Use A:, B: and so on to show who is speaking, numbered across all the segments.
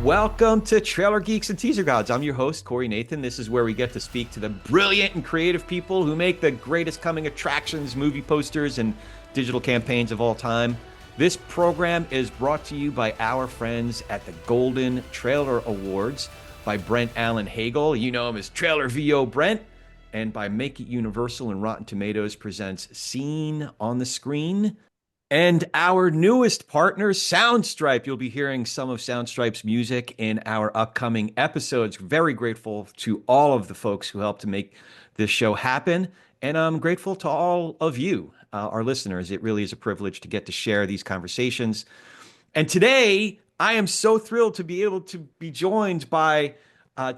A: Welcome to Trailer Geeks and Teaser Gods. I'm your host, Corey Nathan. This is where we get to speak to the brilliant and creative people who make the greatest coming attractions, movie posters, and digital campaigns of all time. This program is brought to you by our friends at the Golden Trailer Awards, by Brent Allen Hagel. You know him as Trailer VO Brent. And by Make It Universal and Rotten Tomatoes presents Seen on the Screen. And our newest partner, Soundstripe. You'll be hearing some of Soundstripe's music in our upcoming episodes. Very grateful to all of the folks who helped to make this show happen. And I'm grateful to all of you, our listeners. It really is a privilege to get to share these conversations. And today, I am so thrilled to be able to be joined by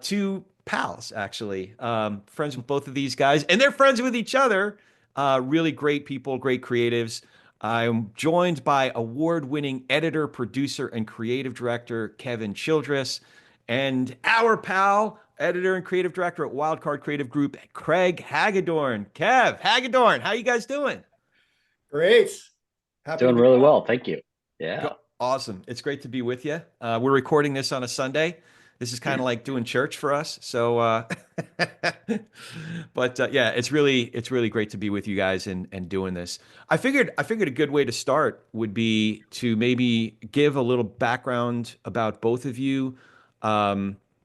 A: two pals, actually. Friends with both of these guys, and they're friends with each other. Really great people, great creatives. I'm joined by award-winning editor, producer, and creative director Kevin Childress, and our pal, editor and creative director at Wildcard Creative Group, Craig Hagedorn. Kev, Hagedorn, how you guys doing?
B: Great. Happy to
C: Doing
B: be
C: really
B: on.
C: well, thank you. Yeah.
A: Awesome. It's great to be with you. We're recording this on a Sunday. This is kind of like doing church for us. So, but yeah, it's really great to be with you guys and doing this. I figured a good way to start would be to maybe give a little background about both of you.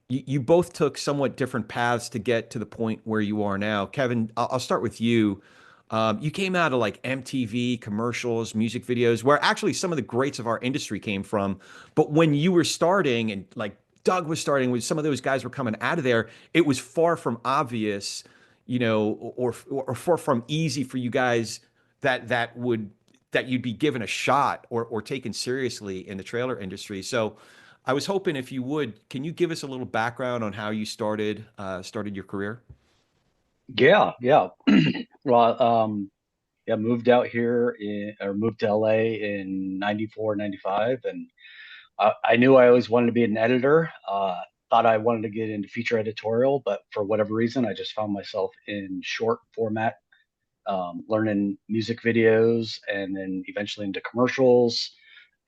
A: You both took somewhat different paths to get to the point where you are now. Kevin, I'll start with you. You came out of like MTV commercials, music videos, where actually some of the greats of our industry came from. But when you were starting and like Doug was starting, when some of those guys were coming out of there, it was far from obvious, or far from easy for you guys that you'd be given a shot or taken seriously in the trailer industry. So I was hoping if you would, can you give us a little background on how you started your career?
C: Yeah. Well, yeah, moved out here or moved to LA in 94, 95. And I knew I always wanted to be an editor. Thought I wanted to get into feature editorial, but for whatever reason, I just found myself in short format, learning music videos and then eventually into commercials.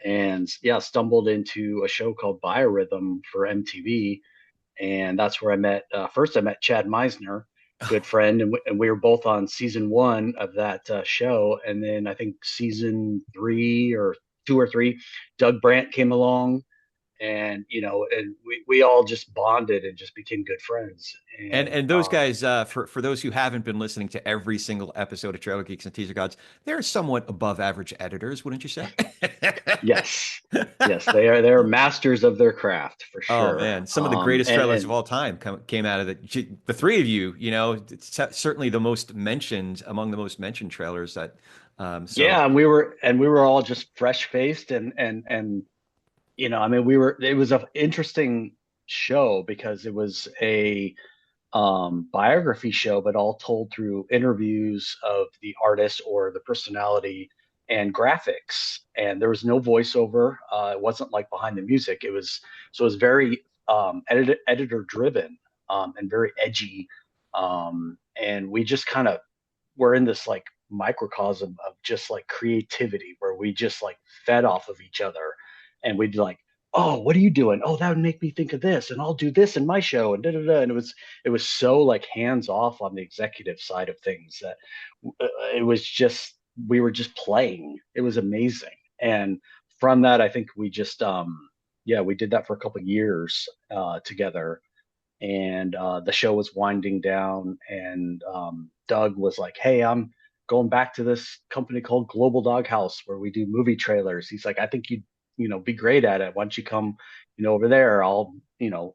C: And yeah, stumbled into a show called Biorhythm for MTV. And that's where I met, first I met Chad Meisner, good friend, and we were both on season one of that show. And then I think season three or two or three, Doug Brandt came along, and and we all just bonded and just became good friends.
A: And
C: And
A: and those guys, for those who haven't been listening to every single episode of Trailer Geeks and Teaser Gods, they're somewhat above average editors, wouldn't you say?
C: yes, yes, they're masters of their craft for
A: Oh
C: sure.
A: man, some of the greatest trailers of
C: And
A: all time came out of the three of you. You know, it's certainly the most mentioned among the most mentioned trailers that. So
C: yeah, and we were all just fresh faced and I mean, it was an interesting show because it was a biography show, but all told through interviews of the artist or the personality and graphics. And there was no voiceover. It wasn't like behind the music. So it was very editor driven, and very edgy. And we just kind of were in this like microcosm of just like creativity where we just like fed off of each other, and we'd like, oh, what are you doing? Oh, that would make me think of this, and I'll do this in my show, and da da da. And it was so like hands off on the executive side of things that it was just we were just playing. It was amazing. And from that, I think we just yeah, we did that for a couple of years together. And the show was winding down, and Doug was like, hey, I'm going back to this company called Global Doghouse where we do movie trailers. He's like, I think you'd be great at it. Why don't you come over there? I'll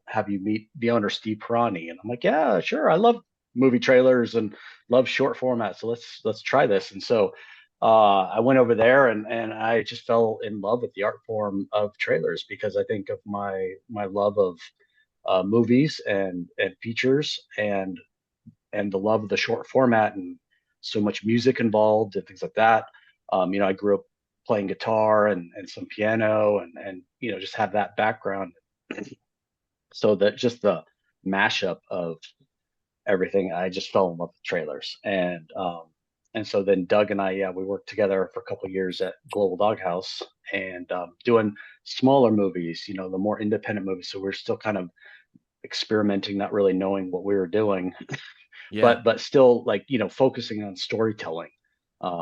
C: have you meet the owner, Steve Pirani. And I'm like, yeah, sure, I love movie trailers and love short format, so let's try this. And so I went over there, and I just fell in love with the art form of trailers because I think of my love of movies and features, and the love of the short format, and so much music involved and things like that. I grew up playing guitar and some piano, and just have that background. So that just the mashup of everything, I just fell in love with trailers. And and so then Doug and I, yeah, we worked together for a couple of years at Global Doghouse and doing smaller movies, the more independent movies. So we're still kind of experimenting, not really knowing what we were doing,
A: Yeah.
C: but still like focusing on storytelling,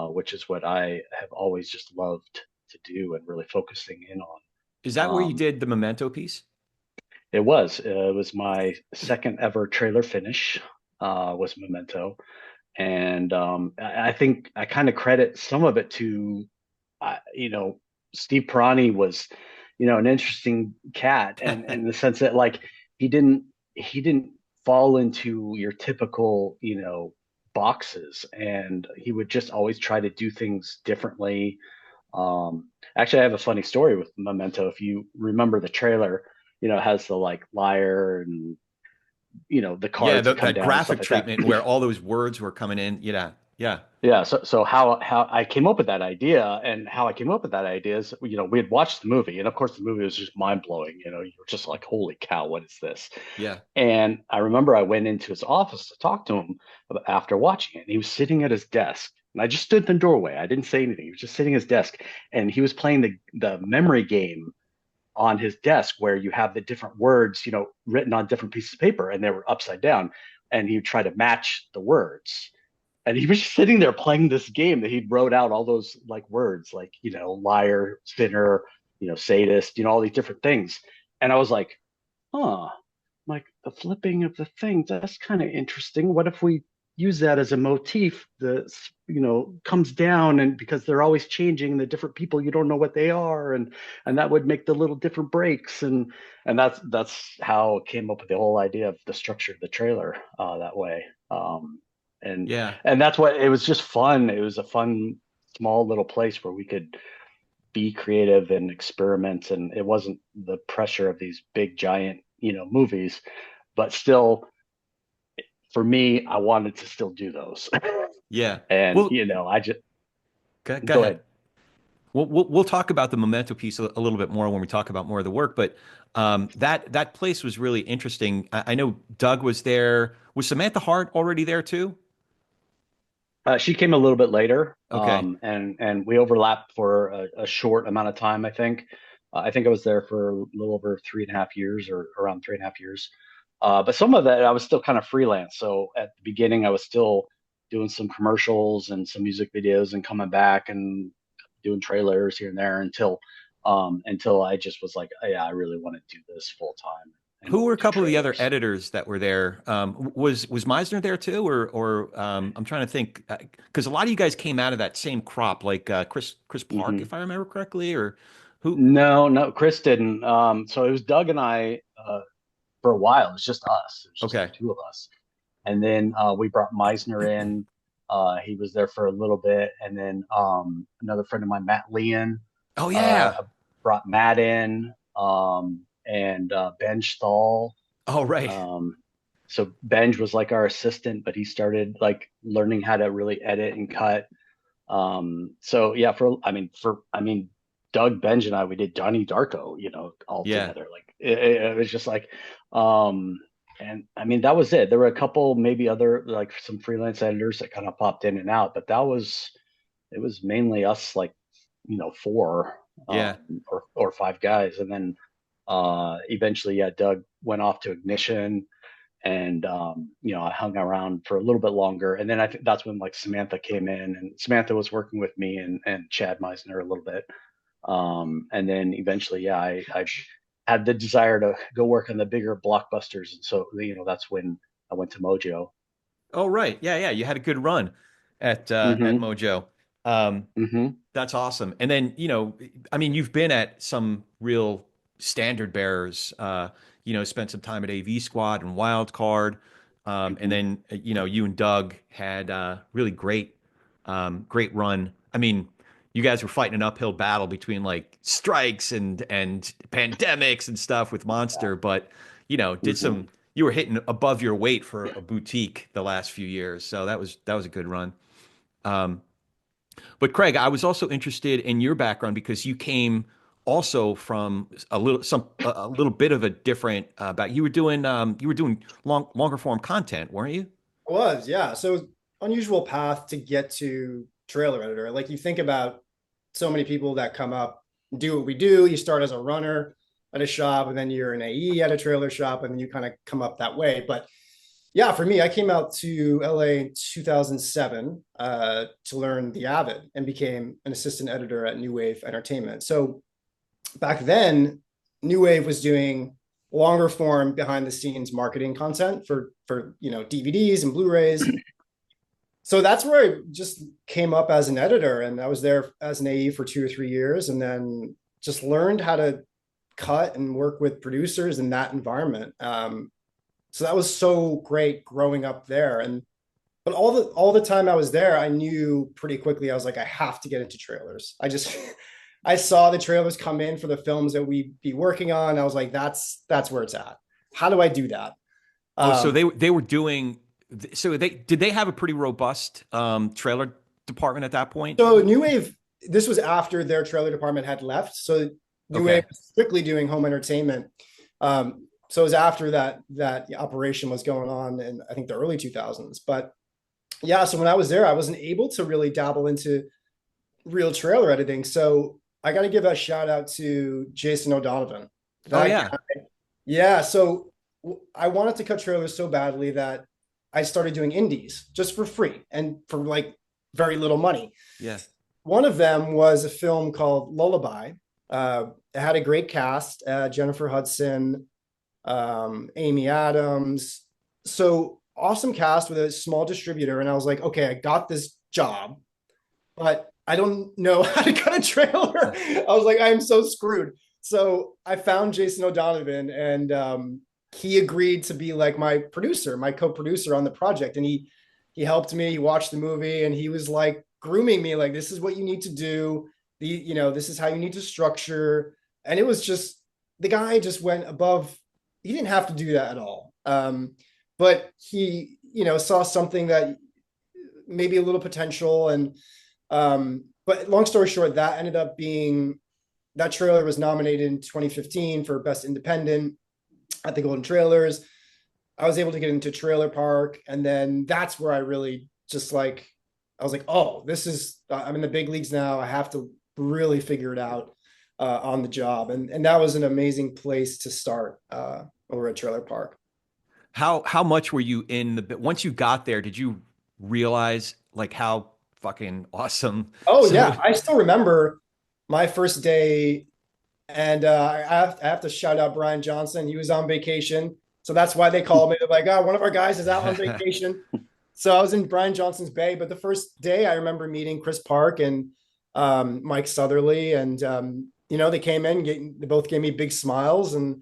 C: which is what I have always just loved to do and really focusing in on.
A: Is that where you
C: Um,
A: did the Memento piece?
C: it was my second ever trailer finish, was Memento, and I think I kind of credit some of it to, Steve Pirani was, an interesting cat, and in the sense that like he didn't he didn't fall into your typical, boxes, and he would just always try to do things differently. Actually, I have a funny story with Memento. If you remember the trailer, it has the like liar and the
A: Yeah,
C: cards that come
A: that
C: down and stuff
A: graphic
C: like that.
A: treatment where all those words were coming in. Yeah. Yeah.
C: Yeah, so how I came up with that idea, and how I came up with that idea is, we had watched the movie, and of course the movie was just mind blowing. You were just like, holy cow, what is this?
A: Yeah.
C: And I remember I went into his office to talk to him after watching it, and he was sitting at his desk, and I just stood in the doorway. I didn't say anything. He was just sitting at his desk, and he was playing the memory game on his desk, where you have the different words, written on different pieces of paper, and they were upside down, and he would try to match the words, and he was just sitting there playing this game that he'd wrote out all those like words, like, liar, sinner, sadist, all these different things. And I was like, huh, like the flipping of the things, that's kind of interesting. What if we use that as a motif that, comes down, and because they're always changing, the different people, you don't know what they are, and that would make the little different breaks, and that's how it came up with the whole idea of the structure of the trailer, that way. And
A: Yeah.
C: and that's what it was, just fun. It was a fun small little place where we could be creative and experiment, and it wasn't the pressure of these big giant, movies, but still, for me, I wanted to still do those.
A: Yeah.
C: And
A: Well,
C: I just
A: go
C: go
A: ahead.
C: ahead.
A: We'll talk about the Memento piece a little bit more when we talk about more of the work, but that place was really interesting. I know Doug was there. Was Samantha Hart already there too?
C: She came a little bit later,
A: Okay.
C: and we overlapped for a short amount of time. I think I was there for a little over 3.5 years, or around 3.5 years. But some of that I was still kind of freelance. So at the beginning, I was still doing some commercials and some music videos, and coming back and doing trailers here and there, until I just was like, oh, yeah, I really want to do this full time and
A: Who were
C: only
A: a
C: do
A: couple of the other
C: trailers.
A: editors that were there? Was Meisner there too, or I'm trying to think because a lot of you guys came out of that same crop, like Chris Park,
C: Hmm.
A: if I remember correctly, or who?
C: No, no, Chris didn't. So it was Doug and I, for a while. It was just us. It was just the
A: Okay.
C: two of us. And then we brought Meisner in. He was there for a little bit, and then another friend of mine, Matt Leon,
A: Oh
C: uh,
A: yeah.
C: brought Matt in, and Ben Stahl.
A: Oh right.
C: Um, so Benj was like our assistant, but he started like learning how to really edit and cut. So yeah, Doug, Benj, and I, we did Donnie Darko, all
A: Yeah.
C: together. Like it was just like, um, and I mean, that was it. There were a couple, maybe other, like some freelance editors that kind of popped in and out, but it was mainly us, like, four,
A: Yeah.
C: or five guys. And then, eventually, yeah, Doug went off to Ignition, and I hung around for a little bit longer, and then I think that's when like Samantha came in, and Samantha was working with me and Chad Meisner a little bit, and then eventually, yeah, I had the desire to go work on the bigger blockbusters, and so that's when I went to Mojo.
A: Oh right. Yeah, yeah. You had a good run at
C: Hmm.
A: Mojo. Um,
C: Hmm.
A: That's awesome. And then, I mean, you've been at some real standard bearers, spent some time at AV Squad and Wild Card. And
C: Hmm.
A: then, you and Doug had really great run. I mean, you guys were fighting an uphill battle between like strikes and pandemics and stuff with Monster, but,
C: Hmm.
A: you were hitting above your weight for a boutique the last few years. So that was a good run. Um, but Craig, I was also interested in your background because you came also from a little bit of a different back. You were doing longer form content, weren't you?
B: Was, yeah. So unusual path to get to trailer editor. Like you think about so many people that come up, do what we do. You start as a runner at a shop, and then you're an AE at a trailer shop, and then you kind of come up that way. But yeah, for me, I came out to LA in 2007 to learn the Avid and became an assistant editor at New Wave Entertainment. So back then, New Wave was doing longer form behind the scenes marketing content for DVDs and Blu-rays. So that's where I just came up as an editor, and I was there as an AE for 2 or 3 years, and then just learned how to cut and work with producers in that environment. So that was so great growing up there. But all the time I was there, I knew pretty quickly, I was like, I have to get into trailers. I saw the trailers come in for the films that we'd be working on. I was like, that's where it's at. How do I do that?
A: So they were doing. So did they have a pretty robust trailer department at that point?
B: So New Wave, this was after their trailer department had left. So New Wave was strictly doing home entertainment. So it was after that operation was going on in, I think, the early 2000s. But yeah, so when I was there, I wasn't able to really dabble into real trailer editing. So I got to give a shout out to Jason O'Donovan. Yeah. So I wanted to cut trailers so badly that I started doing indies just for free and for like very little money.
A: Yeah.
B: One of them was a film called Lullaby. It had a great cast, Jennifer Hudson, Amy Adams. So awesome cast with a small distributor. And I was like, okay, I got this job, but I don't know how to cut a trailer. I was like, I'm so screwed. So I found Jason O'Donovan, and he agreed to be like my producer, my co-producer on the project. And he helped me. He watched the movie, and he was like grooming me, like, this is what you need to do. This is how you need to structure. And it was just, the guy just went above. He didn't have to do that at all. But he, saw something that maybe a little potential. And, but long story short, that ended up being, that trailer was nominated in 2015 for Best Independent at the Golden Trailers. I was able to get into Trailer Park. And then that's where I really just I was like, oh, I'm in the big leagues now. I have to really figure it out on the job. And that was an amazing place to start over at Trailer Park.
A: How much were you once you got there, did you realize like how fucking awesome?
B: Oh yeah. I still remember my first day, and I have to shout out Brian Johnson. He was on vacation. So that's why they called me. They're like, oh, one of our guys is out on vacation. So I was in Brian Johnson's bay, but the first day I remember meeting Chris Park and Mike Southerly, and they came in, they both gave me big smiles, and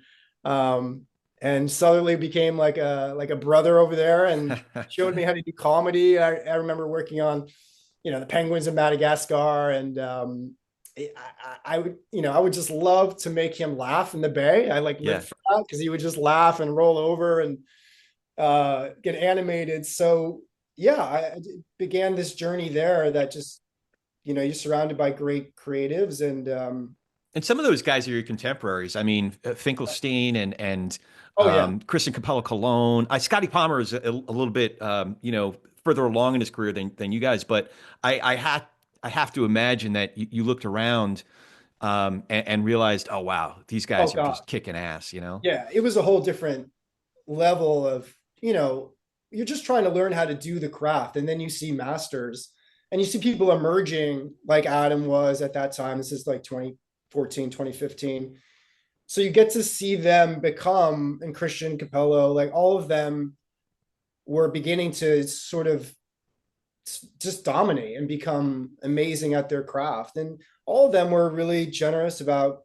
B: Southerly became like a brother over there and showed me how to do comedy. I remember working on, the Penguins of Madagascar, and I would just love to make him laugh in the bay. I lived for that because he would just laugh and roll over and get animated. So yeah, I began this journey there that just, you're surrounded by great creatives, and
A: some of those guys are your contemporaries. I mean, Finkelstein and Kristen Capello Cologne. Scotty Palmer is a little bit further along in his career than you guys, but I have to imagine that you looked around and realized, oh wow, these guys are just kicking ass.
B: Yeah, it was a whole different level of, you're just trying to learn how to do the craft, and then you see masters, and you see people emerging like Adam was at that time. This is like 2014, 2015. So you get to see them become, and Christian Capello, like all of them were beginning to sort of just dominate and become amazing at their craft. And all of them were really generous about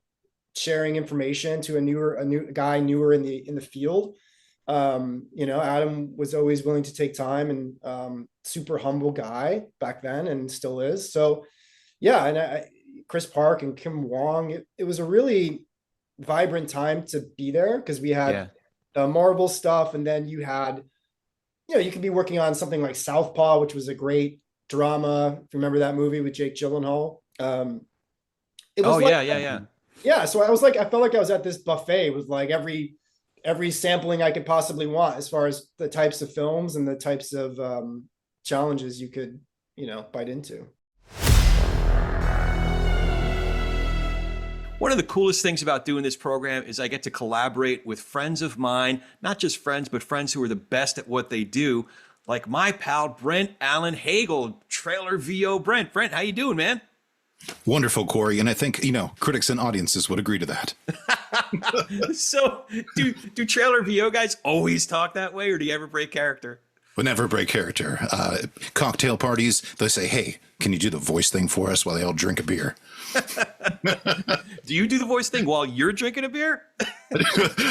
B: sharing information to a new guy newer in the field. Adam was always willing to take time, and super humble guy back then, and still is. So yeah. And Chris Park and Kim Wong, it was a really vibrant time to be there, because we had the Marvel stuff, and then you had, you could be working on something like Southpaw, which was a great drama. If you remember that movie with Jake Gyllenhaal. It was yeah. So I felt like I was at this buffet with like every sampling I could possibly want, as far as the types of films and the types of challenges you could, bite into.
A: One of the coolest things about doing this program is I get to collaborate with friends of mine, not just friends, but friends who are the best at what they do, like my pal Brent Allen Hagel, Trailer VO Brent. Brent, how you doing, man?
D: Wonderful, Corey. And I think, critics and audiences would agree to that.
A: So do Trailer VO guys always talk that way, or do you ever break character?
D: Would never break character. Cocktail parties, they say, hey, can you do the voice thing for us while they all drink a beer?
A: Do you do the voice thing while you're drinking a beer?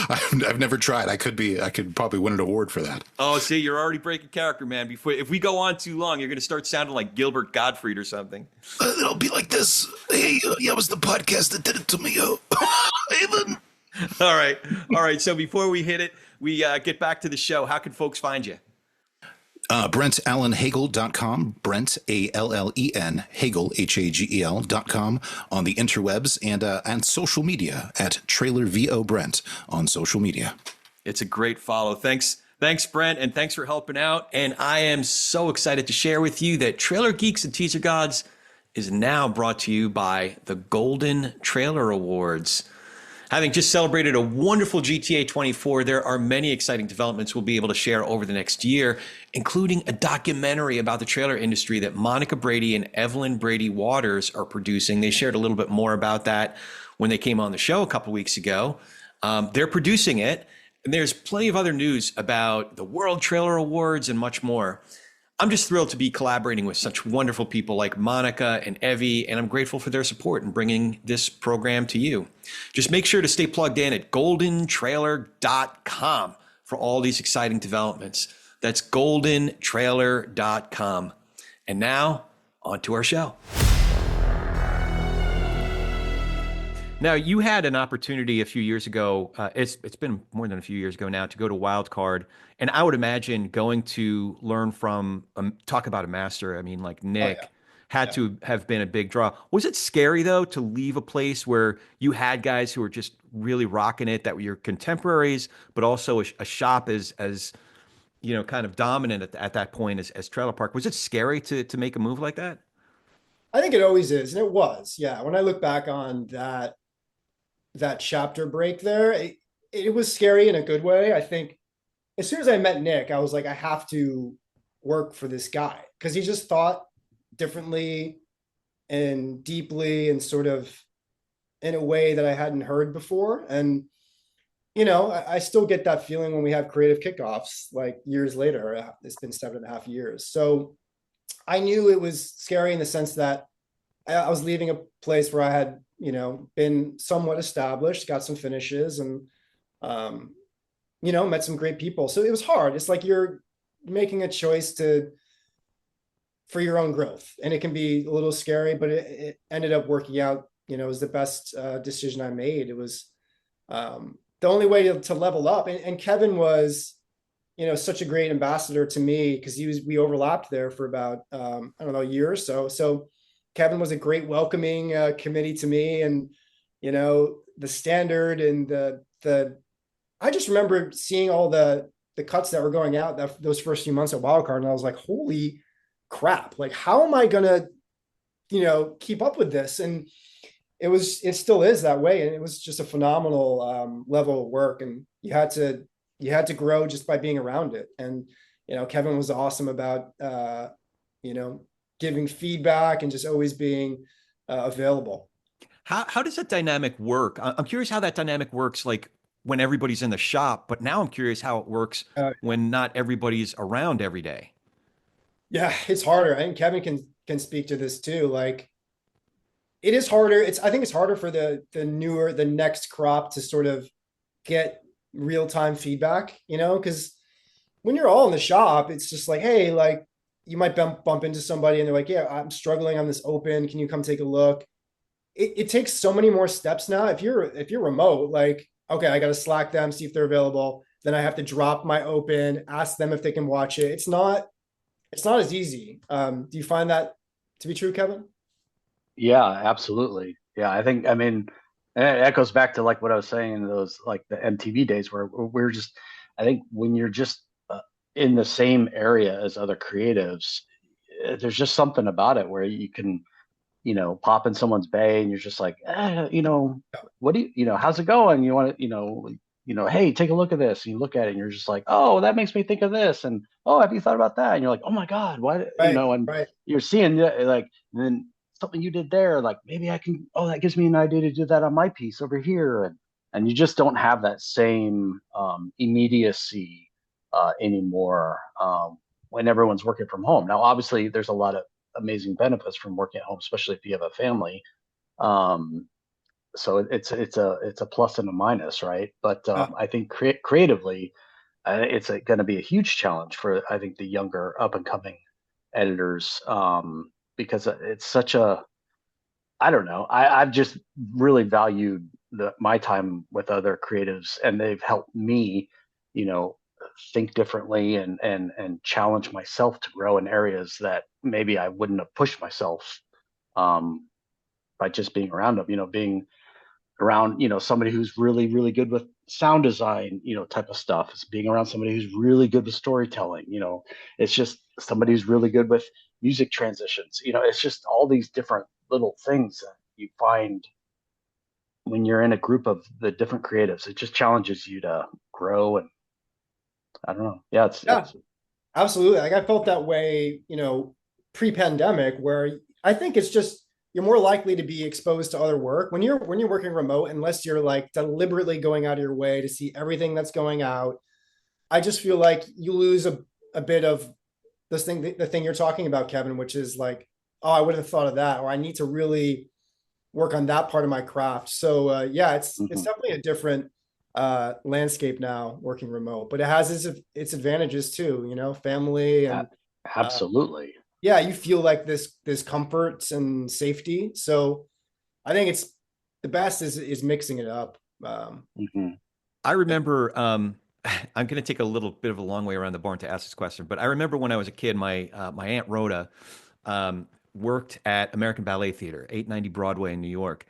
D: I've never tried. I could probably win an award for that.
A: Oh, see, you're already breaking character, man. If we go on too long, you're going to start sounding like Gilbert Gottfried or something.
D: It'll be like this. Hey, yeah, it was the podcast that did it to me. Haven.
A: All right. So before we hit it, we get back to the show. How can folks find you?
D: BrentAllenHagel.com, Brent, Allen, Hagel, Hagel.com on the interwebs and social media at Trailer VO Brent on social media.
A: It's a great follow. Thanks, Brent, and thanks for helping out. And I am so excited to share with you that Trailer Geeks and Teaser Gods is now brought to you by the Golden Trailer Awards. Having just celebrated a wonderful GTA 24, there are many exciting developments we'll be able to share over the next year, including a documentary about the trailer industry that Monica Brady and Evelyn Brady Waters are producing. They shared a little bit more about that when they came on the show a couple weeks ago. They're producing it, and there's plenty of other news about the World Trailer Awards and much more. I'm just thrilled to be collaborating with such wonderful people like Monica and Evie, and I'm grateful for their support in bringing this program to you. Just make sure to stay plugged in at goldentrailer.com for all these exciting developments. That's goldentrailer.com. And now, on to our show. Now, you had an opportunity a few years ago, it's been more than a few years ago now, to go to Wildcard. And I would imagine going to learn from, talk about a master, I mean, like Nick, had to have been a big draw. Was it scary, though, to leave a place where you had guys who were just really rocking it, that were your contemporaries, but also a shop as kind of dominant at that point as Trailer Park? Was it scary to make a move like that?
B: I think it always is. And it was, yeah. When I look back on that chapter break there, it was scary in a good way. I think as soon as I met Nick, I was like, I have to work for this guy, because he just thought differently and deeply and sort of in a way that I hadn't heard before. And, I still get that feeling when we have creative kickoffs, like years later. It's been 7.5 years. So I knew it was scary in the sense that I was leaving a place where I had, been somewhat established, got some finishes, and, met some great people. So it was hard. It's like you're making a choice for your own growth, and it can be a little scary, but it ended up working out. It was the best decision I made. It was the only way to level up. And Kevin was, such a great ambassador to me, because we overlapped there for about, a year or so. So Kevin was a great welcoming committee to me, and, the standard and I just remember seeing all the cuts that were going out those first few months at Wildcard. And I was like, holy crap, like, how am I going to, keep up with this? And it still is that way. And it was just a phenomenal level of work. And you had to grow just by being around it. And, Kevin was awesome about, giving feedback and just always being available.
A: How does that dynamic work? I'm curious how that dynamic works, like when everybody's in the shop, but now I'm curious how it works when not everybody's around every day.
B: Yeah, it's harder. I think Kevin can speak to this too. Like, it is harder. I think it's harder for the next crop to sort of get real-time feedback, because when you're all in the shop, it's just like, hey, like, you might bump into somebody and they're like, yeah, I'm struggling on this open. Can you come take a look? It takes so many more steps now. If you're remote, like, okay, I got to Slack them, see if they're available. Then I have to drop my open, ask them if they can watch it. It's not as easy. Do you find that to be true, Kevin?
C: Yeah, absolutely. Yeah, it echoes back to like what I was saying in those, like the MTV days where we're just, I think when you're just in the same area as other creatives, there's just something about it where you can, pop in someone's bay and you're just like, what do how's it going? You want to, hey, take a look at this. And you look at it and you're just like, oh, that makes me think of this. And oh, have you thought about that? And you're like, oh my God, why,
B: Right,
C: and
B: right.
C: you're seeing like, and then something you did there, like maybe I can, oh, that gives me an idea to do that on my piece over here. And you just don't have that same immediacy anymore when everyone's working from home. Now, obviously, there's a lot of amazing benefits from working at home, especially if you have a family. Um, so it's a plus and a minus, right? But I think creatively, it's going to be a huge challenge for I think the younger up and coming editors because it's such a I don't know. I've just really valued my time with other creatives, and they've helped me, you know, think differently and challenge myself to grow in areas that maybe I wouldn't have pushed myself um, by just being around them. Being around somebody who's really good with sound design, type of stuff. It's being around somebody who's really good with storytelling. It's just somebody who's really good with music transitions. It's just all these different little things that you find when you're in a group of the different creatives. It just challenges you to grow. And I don't know. Yeah,
B: Yeah,
C: it's
B: absolutely. Like I felt that way, pre-pandemic, where I think it's just you're more likely to be exposed to other work when you're working remote, unless you're like deliberately going out of your way to see everything that's going out. I just feel like you lose a bit of this thing, the thing you're talking about, Kevin, which is like, oh, I would have thought of that, or I need to really work on that part of my craft. So yeah, it's
C: mhm.
B: definitely a different landscape now working remote, but it has its advantages too, family
C: A-
B: and uh,
C: Absolutely.
B: yeah, you feel like this comfort and safety. So I think it's the best is mixing it up.
C: Hmm.
A: I remember, I'm going to take a little bit of a long way around the barn to ask this question, but I remember when I was a kid, my Aunt Rhoda worked at American Ballet Theater, 890 Broadway in New York.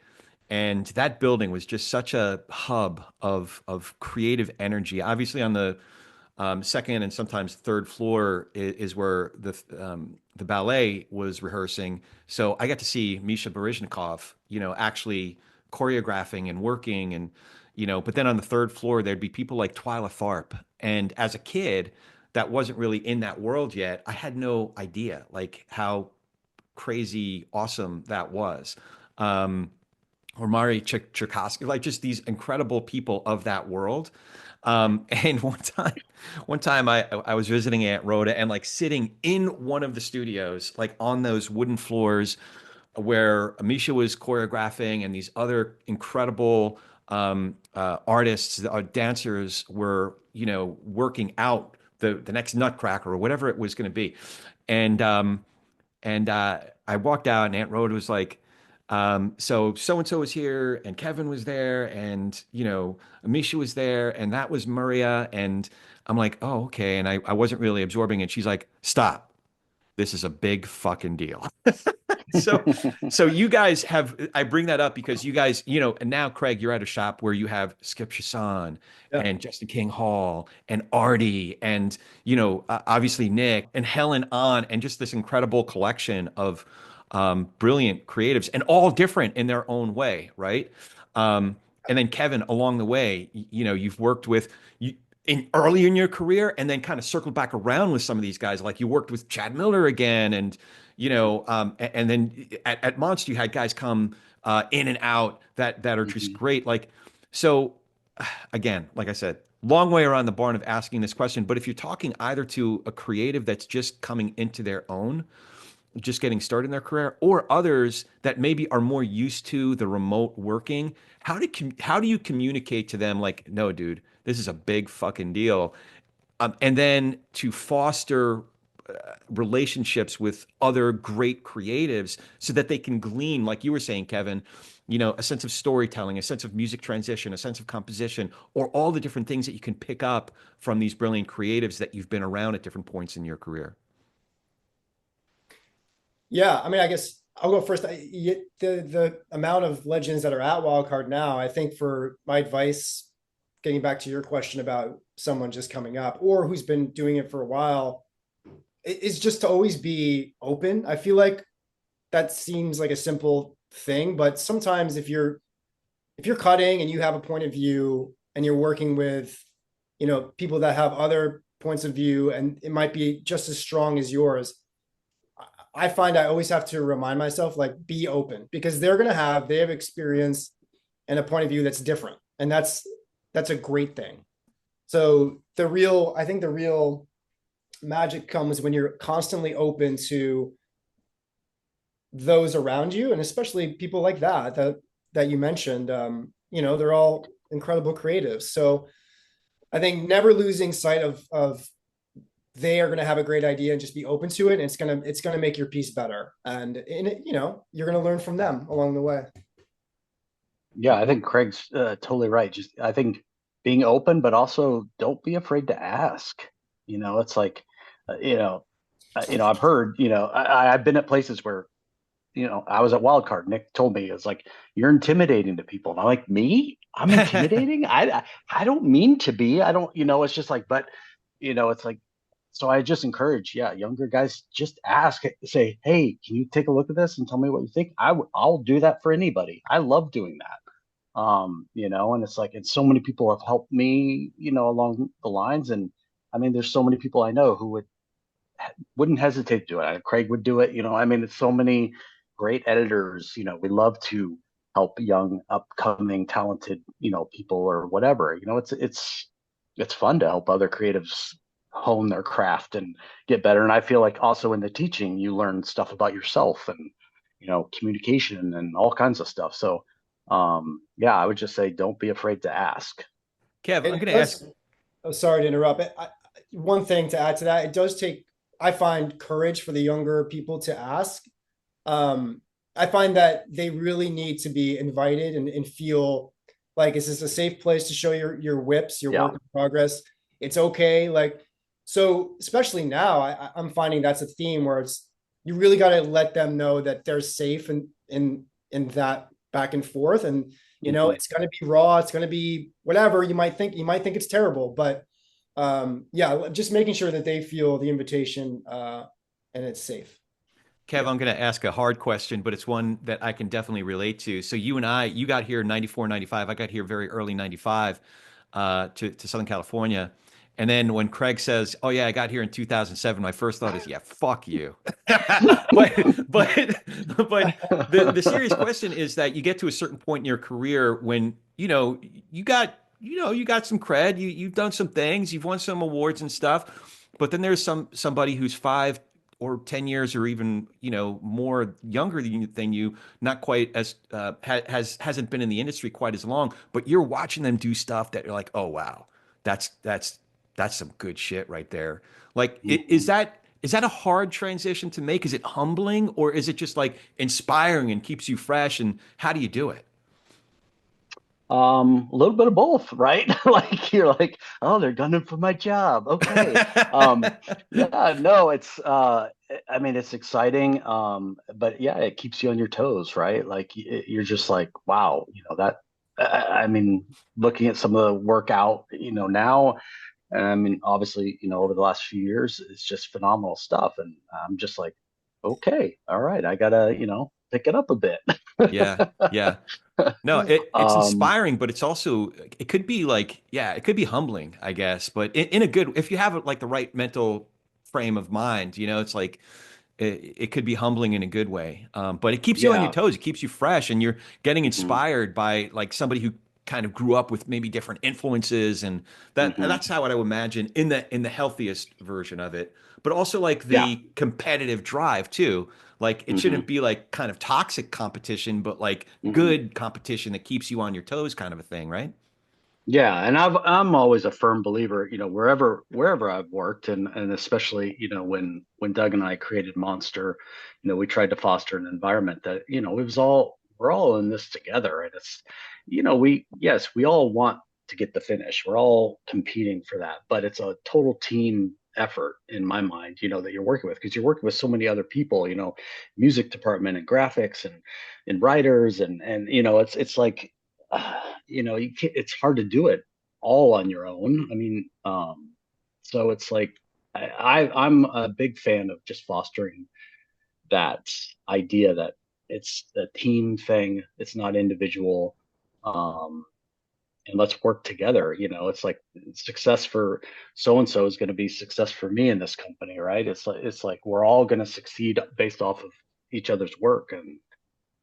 A: And that building was just such a hub of creative energy. Obviously, on the second and sometimes third floor is where the ballet was rehearsing. So I got to see Misha Baryshnikov, actually choreographing and working and but then on the third floor there'd be people like Twyla Tharp. And as a kid that wasn't really in that world yet, I had no idea like how crazy awesome that was. Or Mari Tchaikovsky, like just these incredible people of that world. And one time I was visiting Aunt Rhoda and like sitting in one of the studios, like on those wooden floors where Amisha was choreographing and these other incredible artists, dancers were, working out the next Nutcracker or whatever it was going to be. And I walked out, and Aunt Rhoda was like, so and so was here, and Kevin was there, and Amisha was there, and that was Maria, and I'm like, oh, okay, and I wasn't really absorbing it. She's like, stop, this is a big fucking deal. So, so you guys have, I bring that up because you guys, and now Craig, you're at a shop where you have Skip Chasson
B: Yeah.
A: and Justin King Hall and Artie and, obviously Nick and Helen on, and just this incredible collection of brilliant creatives and all different in their own way, right? And then Kevin, along the way, you've worked with you early in your career, and then kind of circled back around with some of these guys. Like you worked with Chad Miller again, and and then at Monster, you had guys come in and out that are just
C: Hmm.
A: great. Like, so again, like I said, long way around the barn of asking this question. But if you're talking either to a creative that's just coming into their own, just getting started in their career, or others that maybe are more used to the remote working, how do you communicate to them like, no, dude, this is a big fucking deal, and then to foster relationships with other great creatives so that they can glean, like you were saying, Kevin, a sense of storytelling, a sense of music transition, a sense of composition, or all the different things that you can pick up from these brilliant creatives that you've been around at different points in your career.
B: Yeah, I mean, I guess I'll go first. The amount of legends that are at Wildcard now, I think for my advice getting back to your question about someone just coming up or who's been doing it for a while, is just to always be open. I feel like that seems like a simple thing, but sometimes if you're cutting and you have a point of view and you're working with, people that have other points of view and it might be just as strong as yours, I find I always have to remind myself, like, be open, because they have experience and a point of view that's different. And that's a great thing. So I think the real magic comes when you're constantly open to those around you, and especially people like that you mentioned. They're all incredible creatives. So I think never losing sight of they are going to have a great idea and just be open to it. And it's going to make your piece better. And in it, you're going to learn from them along the way.
C: Yeah, I think Craig's totally right. Just I think being open, but also don't be afraid to ask. It's like, I've heard, I've been at places where, I was at Wildcard. Nick told me, it's like, you're intimidating to people. And I'm like, me? I'm intimidating? I don't mean to be. I don't, it's just like, but, it's like, so I just encourage, younger guys, just ask, say, hey, can you take a look at this and tell me what you think? I'll do that for anybody. I love doing that. And it's like, and so many people have helped me, along the lines. And I mean, there's so many people I know who wouldn't hesitate to do it. Craig would do it. It's so many great editors. We love to help young, upcoming, talented, people or whatever. It's fun to help other creatives hone their craft and get better. And I feel like also in the teaching, you learn stuff about yourself and, communication and all kinds of stuff. So, I would just say, don't be afraid to ask.
A: Kev, I'm going to ask.
B: Oh, sorry to interrupt. One thing to add to that, it does take, I find, courage for the younger people to ask. I find that they really need to be invited and feel like, is this a safe place to show your whips, your work in progress? It's okay. Like, so especially now, I'm finding that's a theme where you really got to let them know that they're safe in that back and forth. And, it's going to be raw. It's going to be whatever you might think it's terrible, but just making sure that they feel the invitation and it's safe.
A: Kev, I'm going to ask a hard question, but it's one that I can definitely relate to. So you got here in 94, 95. I got here very early 95 to Southern California. And then when Craig says, oh, yeah, I got here in 2007, my first thought is, yeah, fuck you. but the serious question is that you get to a certain point in your career when, you got some cred, you've done some things, you've won some awards and stuff. But then there's somebody who's 5 or 10 years or even, more younger than you, not quite as hasn't been in the industry quite as long, but you're watching them do stuff that you're like, oh, wow, that's some good shit right there. Like, is that a hard transition to make? Is it humbling, or is it just like inspiring and keeps you fresh? And how do you do it?
C: A little bit of both, right? Like, you're like, oh, they're gunning for my job. Okay. No, it's, it's exciting. But yeah, it keeps you on your toes, right? Like, you're just like, wow, looking at some of the workout, now, obviously, over the last few years, it's just phenomenal stuff. And I'm just like, okay, all right, I gotta, pick it up a bit.
A: Yeah. No, it's inspiring, but it's also, it could be like, it could be humbling, I guess, but in a good, if you have like the right mental frame of mind, it's like, it could be humbling in a good way. But it keeps you on your toes. It keeps you fresh, and you're getting inspired by like somebody who kind of grew up with maybe different influences, and that's how I would imagine in the healthiest version of it. But also like the competitive drive too. Like, it shouldn't be like kind of toxic competition, but like good competition that keeps you on your toes, kind of a thing, right?
C: Yeah, and I'm always a firm believer, wherever I've worked, and especially, when Doug and I created Monster, we tried to foster an environment that, we're all in this together, and it's, we all want to get the finish. We're all competing for that, but it's a total team effort in my mind, that you're working with, because you're working with so many other people, music department and graphics and writers and it's like, it's hard to do it all on your own. I mean, so it's like I'm a big fan of just fostering that idea that it's a team thing, it's not individual. Um, and let's work together. It's like success for so and so is going to be success for me in this company, right? It's like we're all going to succeed based off of each other's work. And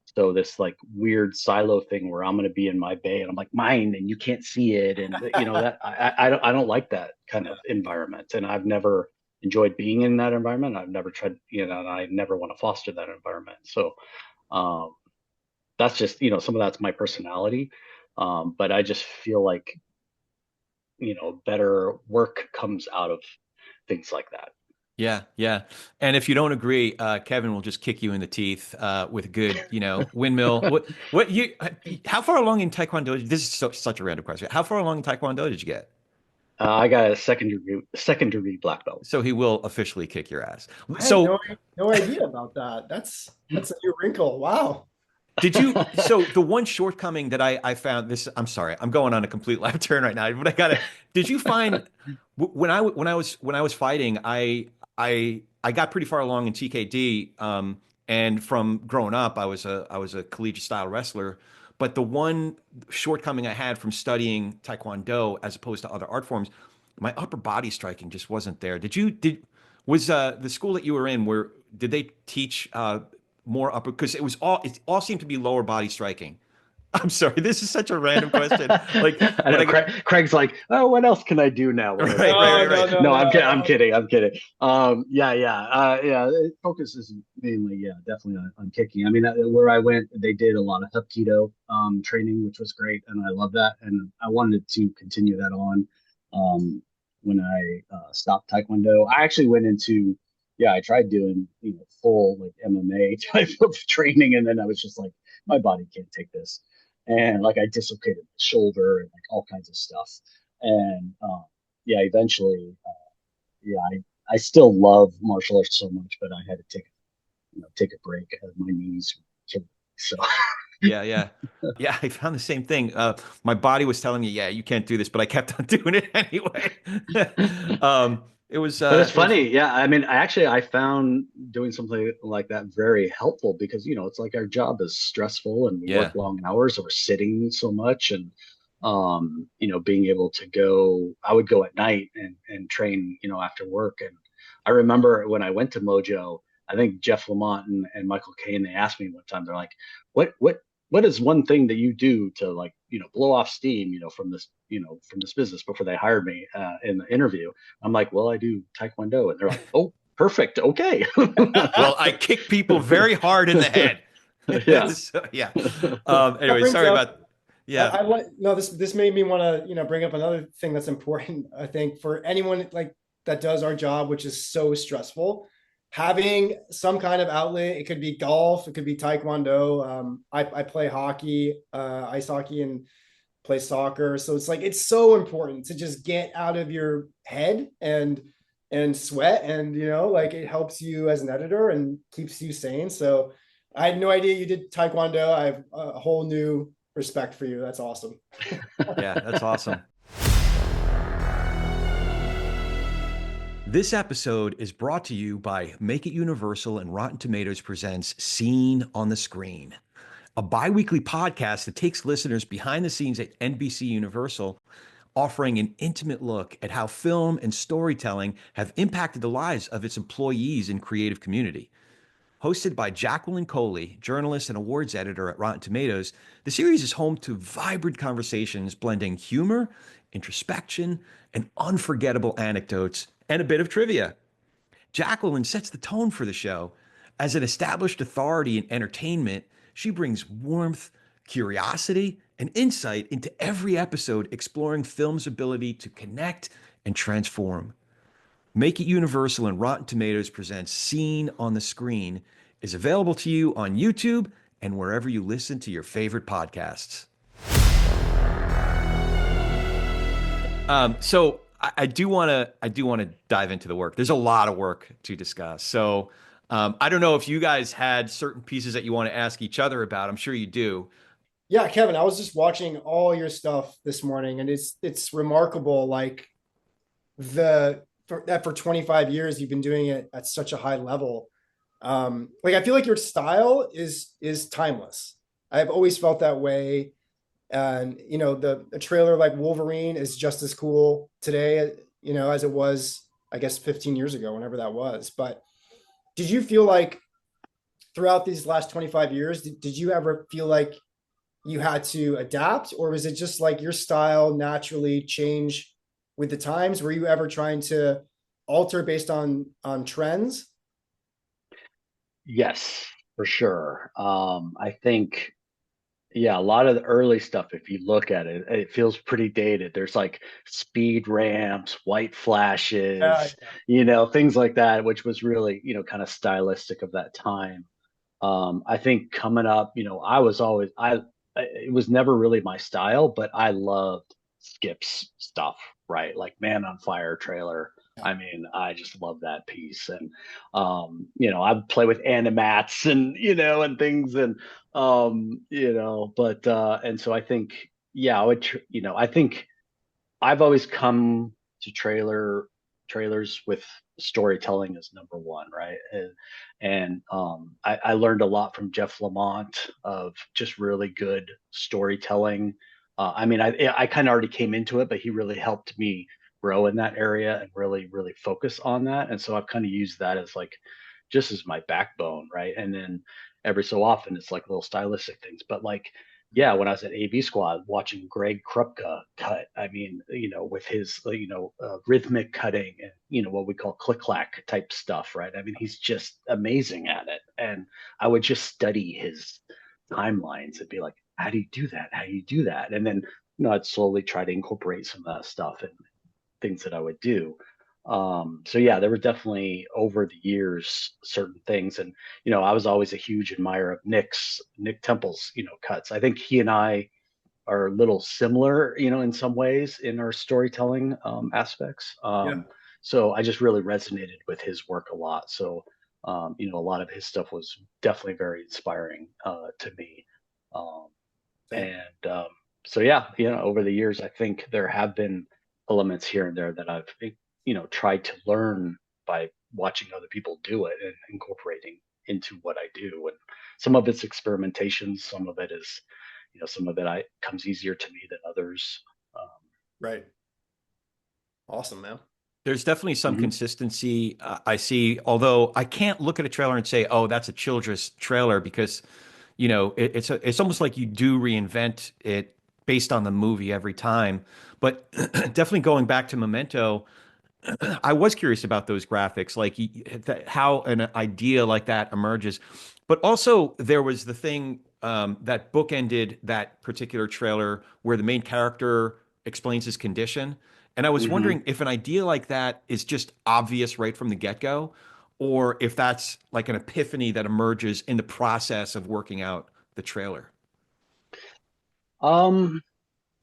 C: so this like weird silo thing where I'm going to be in my bay and I'm like mine and you can't see it, and that I don't like that kind of environment, and I've never enjoyed being in that environment. I've never tried, and I never want to foster that environment. So um, that's just, some of that's my personality. But I just feel like, better work comes out of things like that.
A: Yeah, yeah. And if you don't agree, Kevin will just kick you in the teeth with a good, windmill. How far along in Taekwondo? This is such a random question. How far along in Taekwondo did you get?
C: I got a second degree black belt.
A: So he will officially kick your ass.
B: I
A: So
B: had no idea about that. That's a new wrinkle. Wow.
A: so the one shortcoming that I found this, I'm sorry, I'm going on a complete left turn right now, but did you find when I was fighting, I got pretty far along in TKD, and from growing up, I was a collegiate style wrestler, but the one shortcoming I had from studying Taekwondo as opposed to other art forms, my upper body striking just wasn't there. Was the school that you were in, did they teach more upper, because it all seemed to be lower body striking. I'm sorry, this is such a random question. Like,
C: I know, Craig's like, oh, what else can I do now?
A: Right.
C: No, I'm kidding. Yeah. It focuses mainly, definitely on kicking. I mean, where I went, they did a lot of Hapkido training, which was great, and I love that. And I wanted to continue that on. When I stopped Taekwondo, I actually went into, I tried doing, full like MMA type of training, and then I was just like, my body can't take this, and like I dislocated the shoulder and like all kinds of stuff. And eventually, I still love martial arts so much, but I had to take a break as my knees were killing me. So
A: yeah. I found the same thing. My body was telling me, yeah, you can't do this, but I kept on doing it anyway. It was,
C: but it's funny. Yeah. I mean, I found doing something like that very helpful because, it's like our job is stressful and we work long hours and we're sitting so much. And, being able to I would go at night and train, after work. And I remember when I went to Mojo, I think Jeff Lamont and Michael Caine, they asked me one time, they're like, what is one thing that you do to like, blow off steam, from this business before they hired me in the interview? I'm like, well, I do Taekwondo. And they're like, oh, perfect. Okay.
A: Well, I kick people very hard in the head.
C: Yeah.
A: So, yeah. Anyway, sorry about, yeah.
B: This made me want to, bring up another thing that's important, I think, for anyone like that does our job, which is so stressful. Having some kind of outlet, it could be golf, it could be Taekwondo. I play hockey, ice hockey, and play soccer. So it's like, it's so important to just get out of your head and sweat. And, like it helps you as an editor and keeps you sane. So I had no idea you did Taekwondo. I have a whole new respect for you. That's awesome.
A: Yeah, that's awesome. This episode is brought to you by Make It Universal and Rotten Tomatoes presents Scene on the Screen, a bi-weekly podcast that takes listeners behind the scenes at NBC Universal, offering an intimate look at how film and storytelling have impacted the lives of its employees and creative community. Hosted by Jacqueline Coley, journalist and awards editor at Rotten Tomatoes, the series is home to vibrant conversations blending humor, introspection, and unforgettable anecdotes, and a bit of trivia. Jacqueline sets the tone for the show. As an established authority in entertainment, she brings warmth, curiosity, and insight into every episode, exploring film's ability to connect and transform. Make It Universal and Rotten Tomatoes presents Scene on the Screen is available to you on YouTube and wherever you listen to your favorite podcasts. So I do want to dive into the work. There's a lot of work to discuss. So I don't know if you guys had certain pieces that you want to ask each other about. I'm sure you do.
B: Yeah, Kevin, I was just watching all your stuff this morning, and it's remarkable. Like that for 25 years you've been doing it at such a high level. Like I feel like your style is timeless. I've always felt that way. And you know, the trailer like Wolverine is just as cool today, you know, as it was, I guess, 15 years ago, whenever that was. But did you feel like throughout these last 25 years, did you ever feel like you had to adapt, or was it just like your style naturally change with the times? Were you ever trying to alter based on trends?
C: Yes, for sure. I think, yeah, a lot of the early stuff, if you look at it, it feels pretty dated. There's like speed ramps, white
B: Yeah,
C: flashes, things like that, which was really, kind of stylistic of that time. I think coming up, I was always it was never really my style, but I loved Skip's stuff, right? Like Man on Fire trailer.
B: yeah,
C: I mean, I just love that piece. And I'd play with animats and and things but and so I think, yeah, I think I've always come to trailers with storytelling as number one, right? I learned a lot from Jeff Lamont of just really good storytelling. I mean, I kind of already came into it, but he really helped me grow in that area and really, really focus on that. And so I've kind of used that as like just as my backbone, right? And then every so often it's like little stylistic things, but like yeah, when I was at AV Squad watching Greg Krupka cut, I mean, with his, rhythmic cutting and, what we call click clack type stuff, right? I mean, he's just amazing at it. And I would just study his timelines and be like, how do you do that? How do you do that? And then, I'd slowly try to incorporate some of that stuff and things that I would do. So yeah, there were definitely over the years certain things, and I was always a huge admirer of Nick Temple's cuts. I think he and I are a little similar, in some ways in our storytelling aspects.
B: yeah.
C: So I just really resonated with his work a lot. So a lot of his stuff was definitely very inspiring to me. Um,
B: Same.
C: and so yeah, over the years, I think there have been elements here and there that I've tried to learn by watching other people do it and incorporating into what I do. And some of it's experimentation, some of it is, some of it I comes easier to me than others. Um,
B: Right. Awesome, man.
A: There's definitely some
C: mhm.
A: consistency I see, although I can't look at a trailer and say, "Oh, that's a Childress trailer," because it's almost like you do reinvent it based on the movie every time. But definitely going back to Memento, I was curious about those graphics, like how an idea like that emerges. But also, there was the thing that bookended that particular trailer where the main character explains his condition. And I was
C: Mhm.
A: wondering if an idea like that is just obvious right from the get-go, or if that's like an epiphany that emerges in the process of working out the trailer.
C: Um,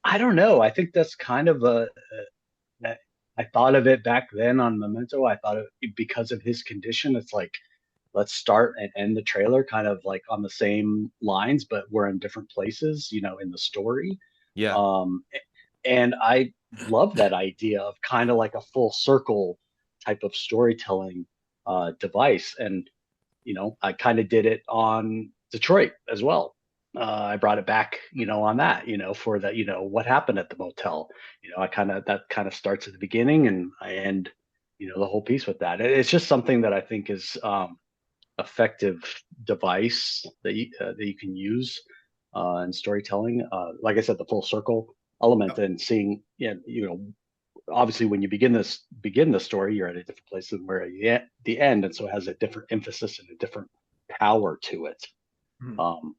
C: I don't know. I think that's kind of that I thought of it back then on Memento. I thought because of his condition, it's like let's start and end the trailer kind of like on the same lines, but we're in different places, in the story.
A: Yeah.
C: Um, and I love that idea of kind of like a full circle type of storytelling device. And I kind of did it on Detroit as well. I brought it back, on that, for the, what happened at the motel. That kind of starts at the beginning and I end, the whole piece with that. It's just something that I think is effective device that you can use in storytelling. Like I said, the full circle element and seeing, yeah, obviously when you begin the story, you're at a different place than where you at the end, and so it has a different emphasis and a different power to it.
B: Mhm.
C: Um,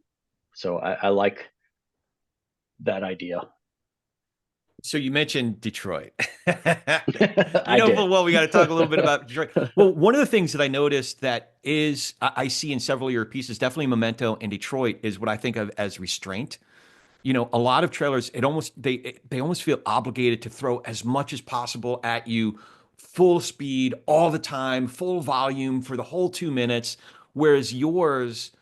C: so I like that idea.
A: So you mentioned Detroit. You
C: I
A: know full
C: did.
A: well we got to talk a little bit about Detroit. Well, one of the things that I noticed that is I see in several of your pieces, definitely Memento and Detroit, is what I think of as restraint. A lot of trailers, they almost feel obligated to throw as much as possible at you, full speed all the time, full volume for the whole 2 minutes. Whereas yours,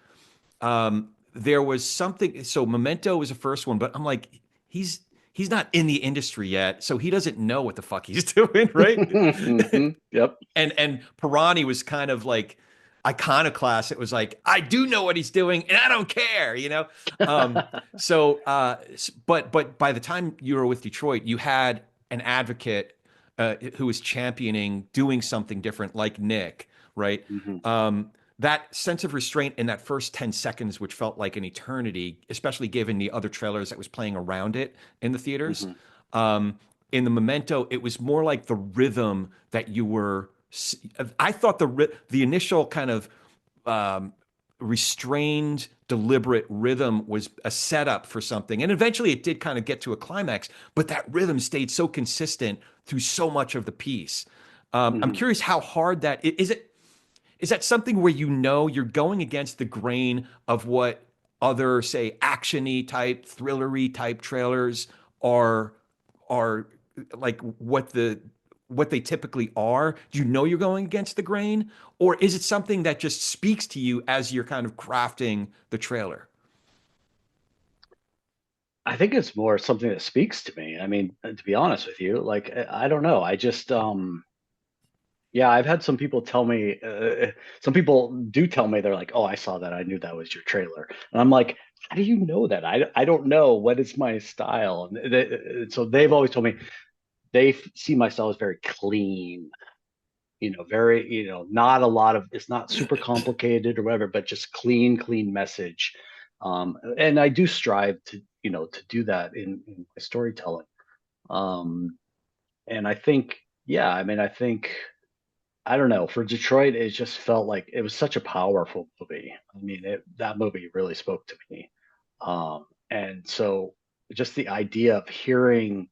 A: there was something. So Memento was the first one, but I'm like, he's not in the industry yet, so he doesn't know what the fuck he's doing, right?
C: Yep.
A: And Pirani was kind of like iconoclast. It was like, I do know what he's doing and I don't care, you know? But by the time you were with Detroit, you had an advocate who was championing doing something different, like Nick, right? That sense of restraint in that first 10 seconds, which felt like an eternity, especially given the other trailers that was playing around it in the theaters. In the Memento, it was more like the rhythm that you were. I thought the initial kind of restrained, deliberate rhythm was a setup for something, and eventually it did kind of get to a climax. But that rhythm stayed so consistent through so much of the piece. I'm curious how hard that is. Is that something where you know you're going against the grain of what other, say, action-y type, thriller-y type trailers are like what they typically are? Do you know you're going against the grain, or is it something that just speaks to you as you're kind of crafting the trailer?
C: I think it's more something that speaks to me. I mean, to be honest with you, like I don't know. I just yeah, I've had some people tell me, some people do tell me, they're like, "Oh, I saw that. I knew that was your trailer." And I'm like, "How do you know that? I don't know what is my style." And so they've always told me they see my style as very clean, very, not a lot of, it's not super complicated or whatever, but just clean message. And I do strive to, to do that in my storytelling. Um, and I think, yeah, I mean, I think, I don't know, for Detroit, it just felt like it was such a powerful movie. I mean, that movie really spoke to me. And so just the idea of hearing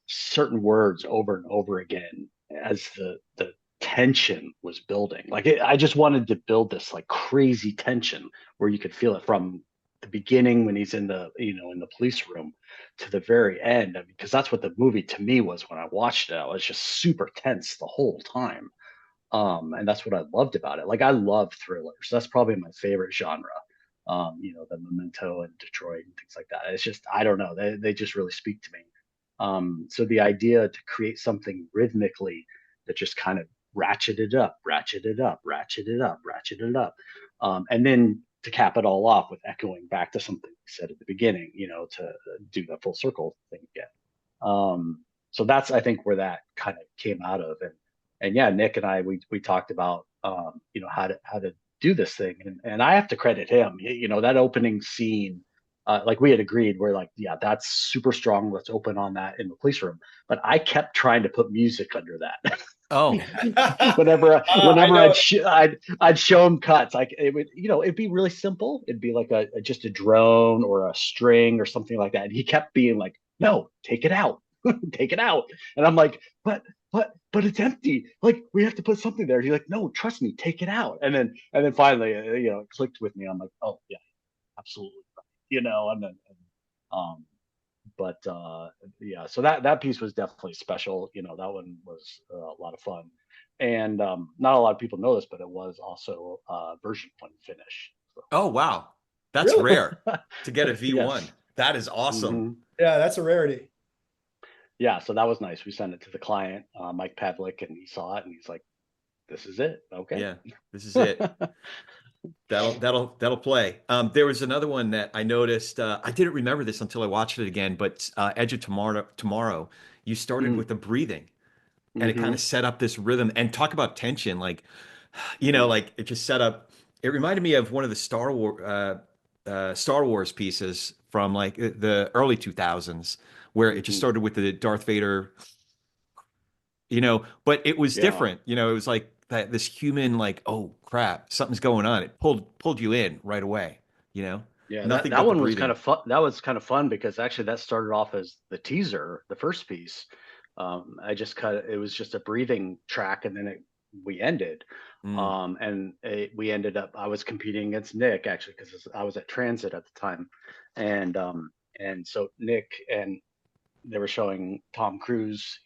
C: certain words over and over again as the tension was building. Like I just wanted to build this like crazy tension where you could feel it from the beginning when he's in the in the police room to the very end. I mean, because that's what the movie to me was when I watched it. I was just super tense the whole time. And that's what I loved about it. Like I love thrillers. That's probably my favorite genre. The Memento and Detroit and things like that. It's just I don't know. They just really speak to me. So the idea to create something rhythmically that just kind of ratcheted up, ratcheted up, ratcheted up, ratcheted up, and then to cap it all off with echoing back to something we said at the beginning, to do the full circle thing again. So that's I think where that kind of came out of, and yeah, Nick and I we talked about how to do this thing, and I have to credit him. That opening scene, like we had agreed, we're like, yeah, that's super strong. Let's open on that in the police room. But I kept trying to put music under that.
A: Oh,
C: whenever
B: I
C: I'd show him cuts, like it would, it'd be really simple. It'd be like just a drone or a string or something like that. And he kept being like, "No, take it out, take it out." And I'm like, but it's empty. Like we have to put something there. He's like, "No, trust me, take it out." And then finally, it clicked with me. I'm like, "Oh yeah, absolutely." And then, um, but yeah, so that piece was definitely special. That one was a lot of fun, and not a lot of people know this, but it was also version one finish. So.
A: oh wow, that's
B: Really?
A: rare to get a V1.
C: Yes.
A: That is awesome.
C: hmm
B: Yeah, that's a rarity.
C: Yeah, so that was nice. We sent it to the client, Mike Pavlik, and he saw it, and he's like, "This is it, okay."
A: Yeah, this is it. That'll play. There was another one that I noticed. I didn't remember this until I watched it again, but Edge of Tomorrow, you started with the breathing, and it kind
C: Mm-hmm.
A: of set up this rhythm. And talk about tension, like like it just set up. It reminded me of one of the Star Wars pieces from like the early 2000s, where it just
C: Mm-hmm.
A: started with the Darth Vader, but it was
C: Yeah.
A: different. It was like that this human, like, oh crap, something's going on. It pulled you in right away, you know?
C: Yeah, that
A: Nothing
C: that
A: but the
C: one was kind
A: breathing.
C: of fun. That was kind of fun because actually that started off as the teaser, the first piece. I just cut it was just a breathing track, and then we ended.
A: Mm.
C: We ended up. I was competing against Nick actually because I was at Transit at the time, and so Nick and they were showing Tom Cruise,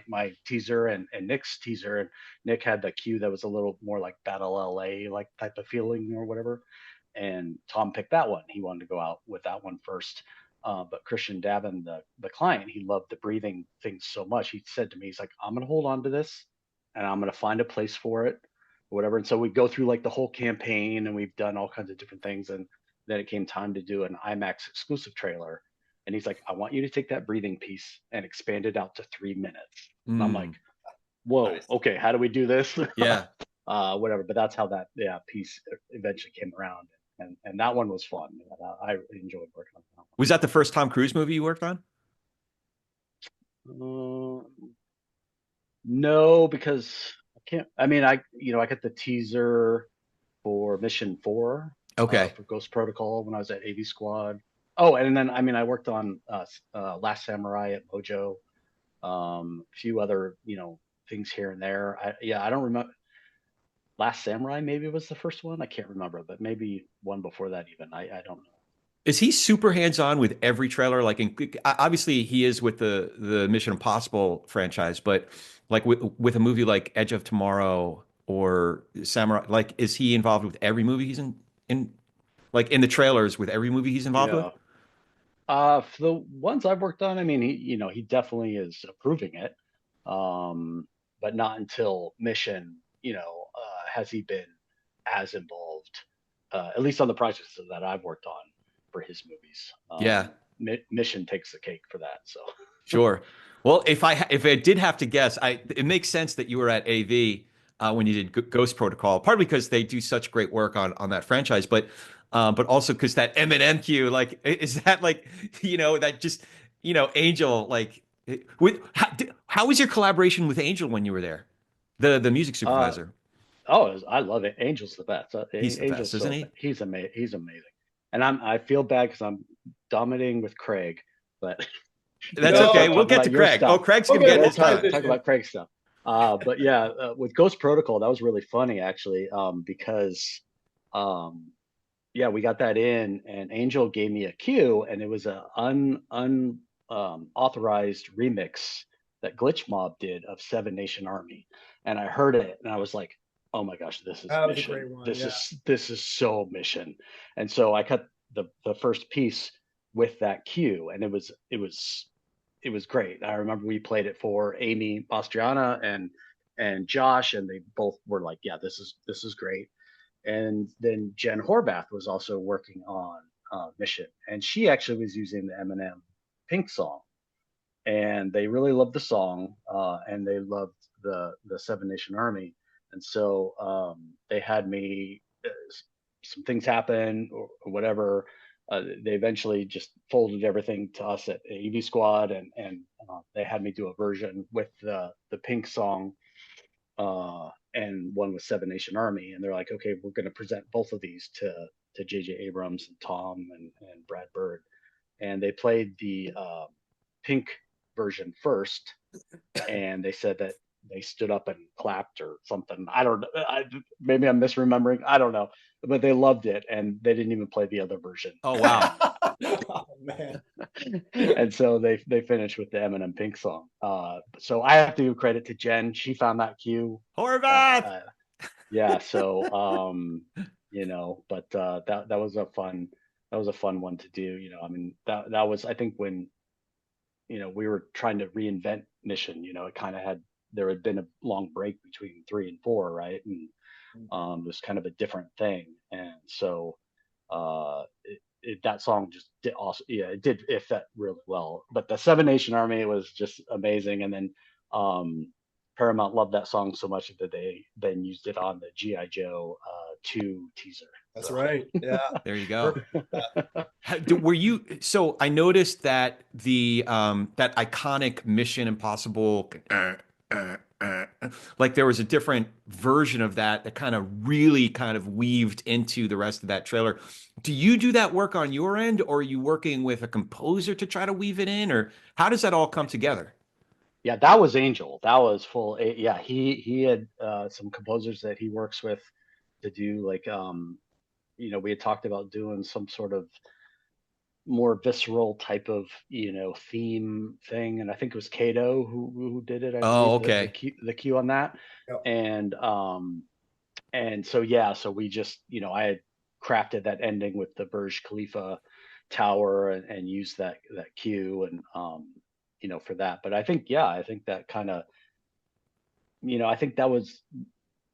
C: my teaser and Nick's teaser, and Nick had the cue that was a little more like Battle LA like type of feeling or whatever, and Tom picked that one. He wanted to go out with that one first. But Christian Davin, the client, he loved the breathing thing so much. He said to me, he's like, I'm going to hold on to this and I'm going to find a place for it or whatever. And so we go through like the whole campaign and we've done all kinds of different things. And then it came time to do an IMAX exclusive trailer. And he's like, I want you to take that breathing piece and expand it out to 3 minutes. And I'm like, whoa, nice. Okay, how do we do this?
A: Yeah.
C: Whatever. But that's how that piece eventually came around. And that one was fun. I enjoyed working on that one.
A: Was that the first Tom Cruise movie you worked on?
C: No, because I can't. I mean, I got the teaser for Mission 4.
A: Okay.
C: For Ghost Protocol when I was at AV Squad. Oh, and then I worked on Last Samurai at Mojo. A few other things here and there. I don't remember. Last Samurai maybe was the first one. I can't remember, but maybe one before that even. I don't know.
A: Is he super hands-on with every trailer? Like, obviously he is with the Mission Impossible franchise, but like with a movie like Edge of Tomorrow or Samurai, like, is he involved with every movie he's in like in the trailers with every movie he's involved with?
C: For the ones I've worked on, he definitely is approving it. But not until Mission, has he been as involved, at least on the projects that I've worked on for his movies. Mission takes the cake for that. So
A: sure. Well, if I did have to guess, it makes sense that you were at AV when you did Ghost Protocol, partly because they do such great work on that franchise, but also because that Eminem cue, like, is that like, that just, Angel, like, how was your collaboration with Angel when you were there? The music supervisor.
C: I love it. Angel's the best.
A: He's the best, isn't he?
C: He's amazing. He's amazing. And I feel bad because I'm dominating with Craig, but
A: that's okay. We'll get to Craig. Oh, Craig's gonna get his time.
C: Talk about Craig stuff. But yeah, with Ghost Protocol, that was really funny actually, because we got that in, and Angel gave me a cue, and it was a authorized remix that Glitch Mob did of Seven Nation Army, and I heard it, and I was like, "Oh my gosh, this is Mission. A great one. This is so Mission." And so I cut the first piece with that cue, and it was great. I remember we played it for Amy Ostriana and Josh, and they both were like, "Yeah, this is great." And then Jen Horvath was also working on Mission, and she actually was using the Eminem Pink song, and they really loved the song, and they loved the Seven Nation Army, and so they had me. Some things happen or whatever. They eventually just folded everything to us at AV Squad, and they had me do a version with the Pink song, and one with Seven Nation Army, and they're like, okay, we're going to present both of these to J.J. Abrams and Tom and Brad Bird, and they played the Pink version first, and they said that they stood up and clapped or something. I don't know. Maybe I'm misremembering. I don't know. But they loved it, and they didn't even play the other version.
A: Oh, wow.
B: Oh, man.
C: And so they finished with the Eminem Pink song. So I have to give credit to Jen. She found that cue.
A: Horvath!
C: Yeah. So, but that was a fun one to do. That was, I think, when, we were trying to reinvent Mission, there had been a long break between 3 and 4, right? And it was kind of a different thing, and so that song just did also, it fit really well. But the Seven Nation Army was just amazing, and then Paramount loved that song so much that they then used it on the G.I. Joe 2 teaser.
B: That's right. Yeah.
A: There you go. Were you? So I noticed that the that iconic Mission Impossible. Like there was a different version of that kind of really kind of weaved into the rest of that trailer. Do you do that work on your end, or are you working with a composer to try to weave it in, or how does that all come together?
C: Yeah, that was Angel. That was full. Yeah, he had some composers that he works with to do, like, we had talked about doing some sort of more visceral type of theme thing, and I think it was Kato who did it.
A: Okay.
C: The cue on that. Yep. And so we just I had crafted that ending with the Burj Khalifa tower and used that cue and for that. But I think that kind of, I think that was,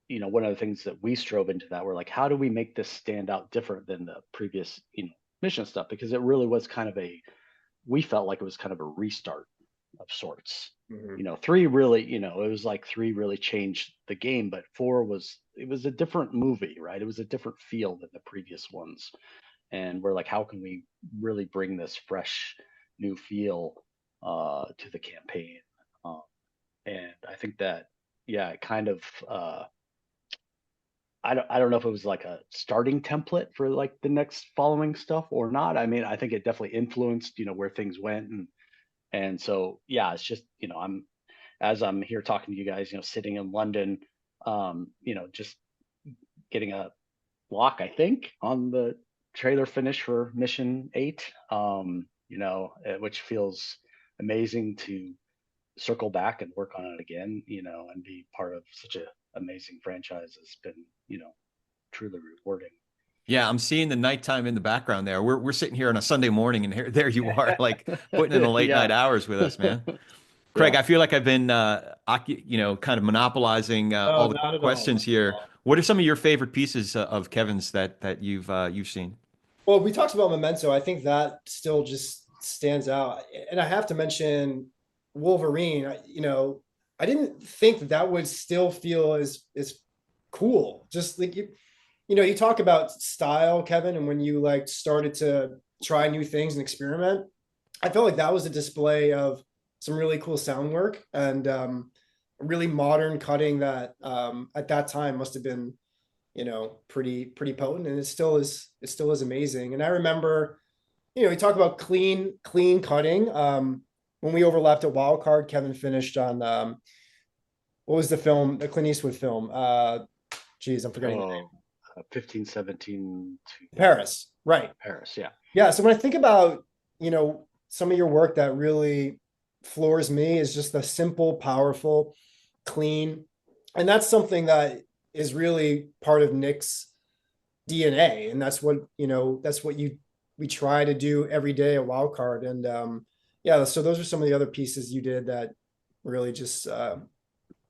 C: one of the things that we strove into, that we're like, how do we make this stand out different than the previous, mission stuff? Because it really was kind of we felt like it was kind of a restart of sorts. 3 really, it was like 3 really changed the game, but 4 it was a different movie, right? It was a different feel than the previous ones. And we're like, how can we really bring this fresh new feel to the campaign? And I think that, it kind of, I don't know if it was like a starting template for like the next following stuff or not. I mean, I think it definitely influenced, where things went. And so, it's just, as I'm here talking to you guys, sitting in London, just getting a lock, I think, on the trailer finish for Mission 8, which feels amazing to circle back and work on it again, and be part of such a amazing franchise. Has been, truly rewarding.
A: Yeah, I'm seeing the nighttime in the background there. We're sitting here on a Sunday morning, and there you are, like putting in the late night hours with us, man. Craig, I feel like I've been, kind of monopolizing all the
B: Not at
A: questions
B: all.
A: here. What are some of your favorite pieces of Kevin's that you've seen?
B: Well, we talked about Memento. I think that still just stands out. And I have to mention Wolverine. I didn't think that would still feel as cool. Just like you talk about style, Kevin, and when you like started to try new things and experiment, I felt like that was a display of some really cool sound work and really modern cutting that at that time must have been, pretty potent, and it still is amazing. And I remember, you talk about clean cutting. When we overlapped at Wildcard, Kevin finished on what was the film, the Clint Eastwood film? Geez, I'm forgetting the name.
C: 1517 to
B: Paris, right?
C: Paris, yeah.
B: Yeah. So when I think about, some of your work that really floors me is just the simple, powerful, clean, and that's something that is really part of Nick's DNA, and that's what we try to do every day at Wildcard. And so those are some of the other pieces you did that really just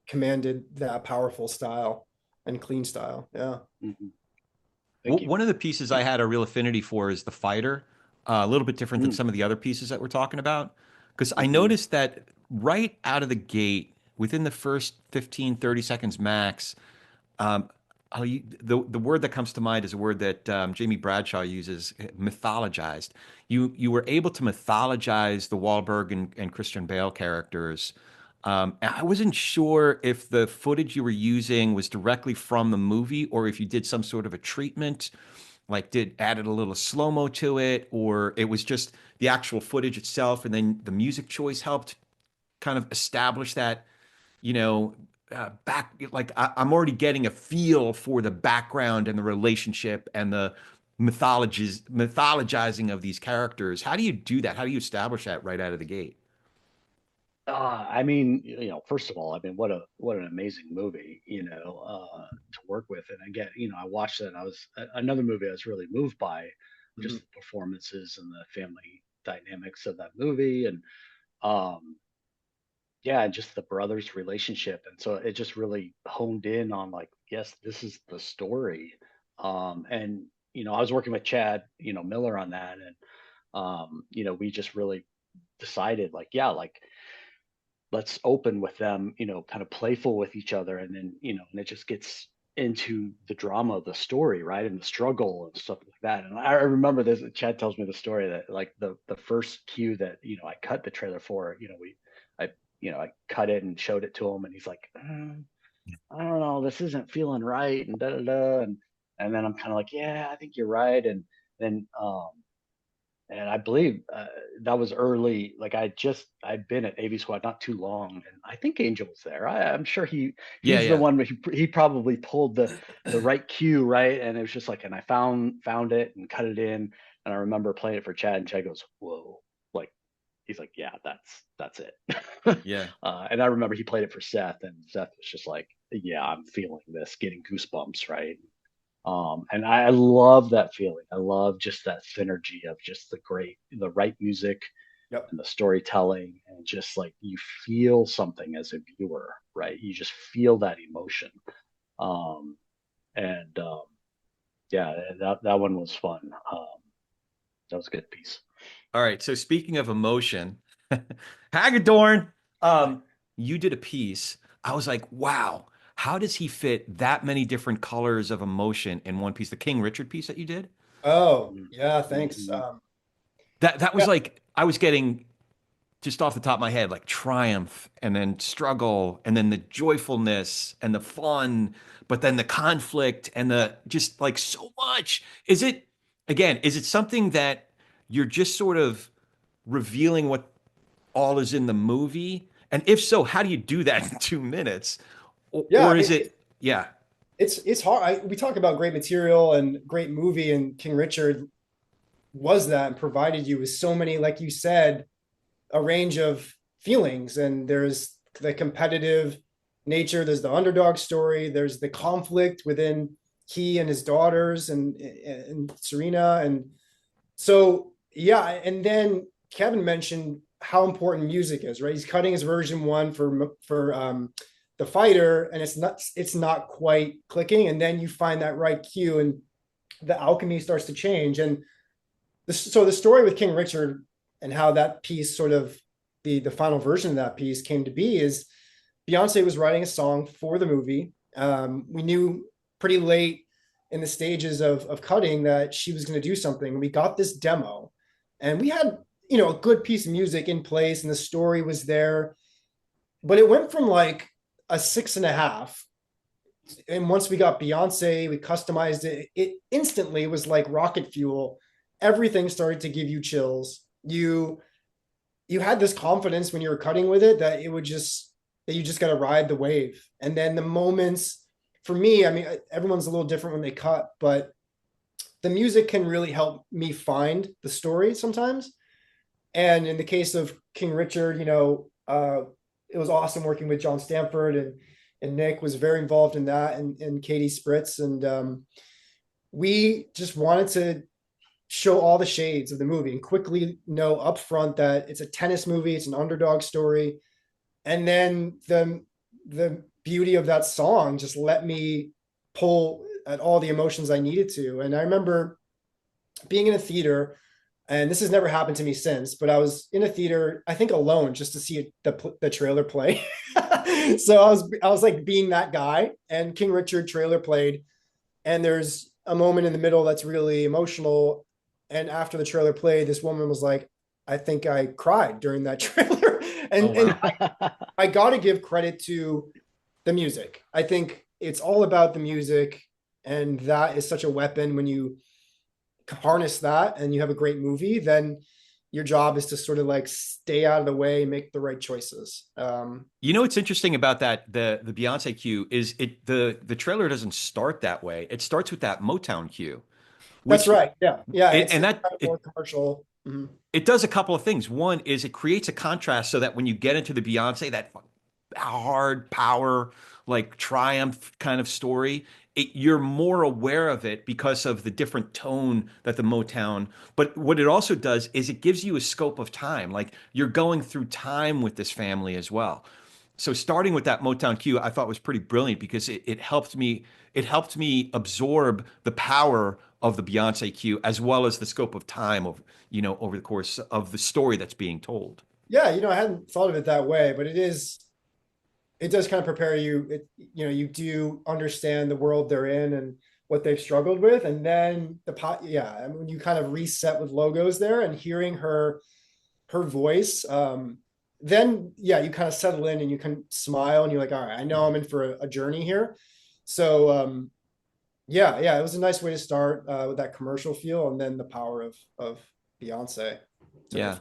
B: commanded that powerful style and clean style. Yeah.
C: Mm-hmm.
A: One of the pieces I had a real affinity for is the fighter, a little bit different than some of the other pieces that we're talking about, because I noticed that right out of the gate, within the first 15, 30 seconds max, the word that comes to mind is a word that Jamie Bradshaw uses, mythologized. You were able to mythologize the Wahlberg and Christian Bale characters. I wasn't sure if the footage you were using was directly from the movie or if you did some sort of a treatment, like added a little slow-mo to it, or it was just the actual footage itself, and then the music choice helped kind of establish that, back, like I'm already getting a feel for the background and the relationship and the mythologizing of these characters. How do you do that? How do you establish that right out of the gate?
C: I mean, first of all, I mean, what an amazing movie, to work with. And again, I watched it. And I was another movie I was really moved by, just the performances and the family dynamics of that movie, and just the brothers' relationship. And so it just really honed in on like, yes, this is the story. And I was working with Chad, Miller on that, and we just really decided like, let's open with them, kind of playful with each other. And then, and it just gets into the drama of the story, right? And the struggle and stuff like that. And I remember this, Chad tells me the story that like the first cue that, I cut the trailer for, I cut it and showed it to him, and he's like, I don't know, this isn't feeling right. And da, da, da. And then I'm kind of like, yeah, I think you're right. And then, and I believe that was early. Like I'd been at AV Squad not too long, and I think Angel was there. I'm sure he's the one. He probably pulled the right cue, right? And it was just like, and I found it and cut it in. And I remember playing it for Chad, and Chad goes, "Whoa!" Like he's like, "Yeah, that's it."
A: Yeah.
C: And I remember he played it for Seth, and Seth was just like, "Yeah, I'm feeling this, getting goosebumps, right?" And I love that feeling. I love just that synergy of just the right music
B: Yep.
C: and the storytelling, and just like you feel something as a viewer, right? You just feel that emotion. Um, and yeah, that one was fun. That was a good piece.
A: All right. So speaking of emotion, Hagedorn, you did a piece. I was like, wow, how does he fit that many different colors of emotion in one piece? The King Richard piece that you did?
B: Oh, yeah, thanks.
C: Mm-hmm.
A: That
B: Yeah,
A: was like I was getting just off the top of my head, like triumph and then struggle and then the joyfulness and the fun, but then the conflict and the just like so much. Is it, again, is it something that you're just sort of revealing what all is in the movie? And if so, how do you do that in 2 minutes?
B: yeah.
A: Or is it, yeah.
B: It's hard. We talk about great material and great movie, and King Richard was that and provided you with so many, like you said, a range of feelings. And there's the competitive nature, there's the underdog story, there's the conflict within he and his daughters and Serena. And so, yeah. And then Kevin mentioned how important music is, right? He's cutting his version one for the fighter, and it's not quite clicking. And then you find that right cue, and the alchemy starts to change. And so the story with King Richard and how that piece sort of the final version of that piece came to be is Beyonce was writing a song for the movie. We knew pretty late in the stages of cutting that she was going to do something. We got this demo, and we had a good piece of music in place, and the story was there, but it went from like a 6.5. And once we got Beyonce, we customized it. It instantly was like rocket fuel. Everything started to give you chills. You had this confidence when you were cutting with it that you just got to ride the wave. And then the moments, for me, I mean, everyone's a little different when they cut, but the music can really help me find the story sometimes. And in the case of King Richard, it was awesome working with John Stanford, and Nick was very involved in that, and Katie Spritz. And we just wanted to show all the shades of the movie and quickly know upfront that it's a tennis movie, it's an underdog story. And then the beauty of that song just let me pull at all the emotions I needed to. And I remember being in a theater, and this has never happened to me since, but I was in a theater, I think alone, just to see the trailer play. So I was like being that guy, and King Richard trailer played, and there's a moment in the middle that's really emotional. And after the trailer played, this woman was like, I think I cried during that trailer.
A: Oh,
B: And
A: wow.
B: I got to give credit to the music. I think it's all about the music. And that is such a weapon. When you harness that and you have a great movie, then your job is to sort of like stay out of the way and make the right choices.
A: You know what's interesting about that, the Beyonce cue is the trailer doesn't start that way. It starts with that Motown cue,
B: That's
A: which
B: right. Yeah. Yeah. It's
A: and
B: kind
A: that
B: of more commercial. Mhm.
A: it does a couple of things. One is it creates a contrast so that when you get into the Beyonce, that hard power, like triumph kind of story, you're more aware of it because of the different tone that the Motown. But what it also does is it gives you a scope of time. Like you're going through time with this family as well. So starting with that Motown cue, I thought was pretty brilliant because it helped me absorb the power of the Beyonce cue as well as the scope of time of over the course of the story that's being told.
B: Yeah. I hadn't thought of it that way, but it does kind of prepare you. You do understand the world they're in and what they've struggled with. And then yeah, I mean, when you kind of reset with logos there and hearing her voice, then yeah, you kind of settle in and you can smile and you're like, all right, I know I'm in for a journey here. So yeah, it was a nice way to start with that commercial feel, and then the power of Beyonce.
A: Yeah.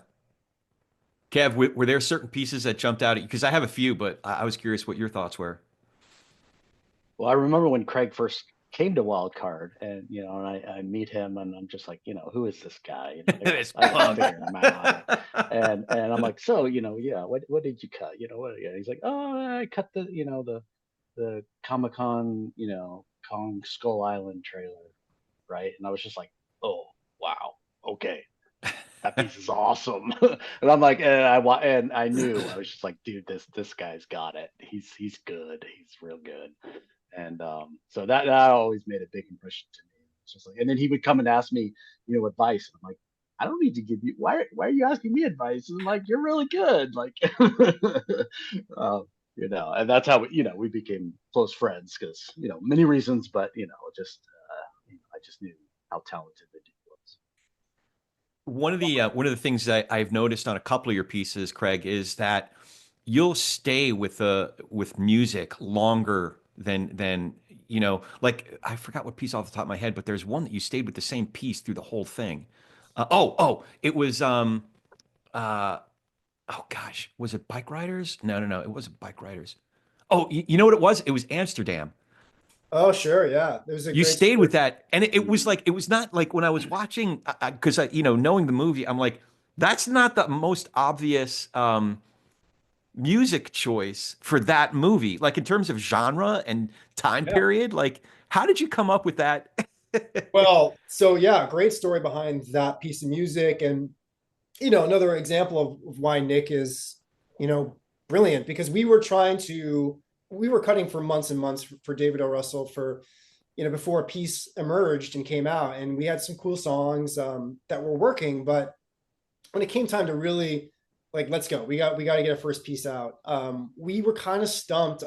A: Kev, were there certain pieces that jumped out at you? Because I have a few, but I was curious what your thoughts were.
C: Well, I remember when Craig first came to Wildcard, and and I meet him, and I'm just like, who is this guy?
A: This
C: I gotta
A: punk.
C: figure him out. And I'm like, so yeah, what did you cut? What? Yeah. He's like, oh, I cut the Comic Con Kong Skull Island trailer, right? And I was just like, oh wow, okay, that piece is awesome. And I'm like, and I knew, I was just like, dude, this guy's got it. He's good. He's real good. And so that always made a big impression to me. It's just like, and then he would come and ask me, advice. And I'm like, I don't need to give you. Why are you asking me advice? And I'm like, you're really good. Like, and that's how we became close friends because many reasons, but just I just knew how talented the dude was.
A: One of the things that I've noticed on a couple of your pieces, Craig, is that you'll stay with music longer than like I forgot what piece off the top of my head, but there's one that you stayed with the same piece through the whole thing. It was oh gosh, was it Bike Riders? No, it wasn't Bike Riders. Oh, you know what it was? It was Amsterdam.
B: Oh, sure. Yeah. It was a
A: You
B: great
A: stayed
B: story.
A: with that, and it was like it was not like when I was watching because knowing the movie, I'm like, that's not the most obvious music choice for that movie. Like in terms of genre and time
B: Yeah.
A: period, like how did you come up with that?
B: Well, so yeah, great story behind that piece of music. And, another example of why Nick is, brilliant, because we were cutting for months and months for David O. Russell for, before a piece emerged and came out. And we had some cool songs that were working. But when it came time to really like, let's go, we got to get a first piece out. We were kind of stumped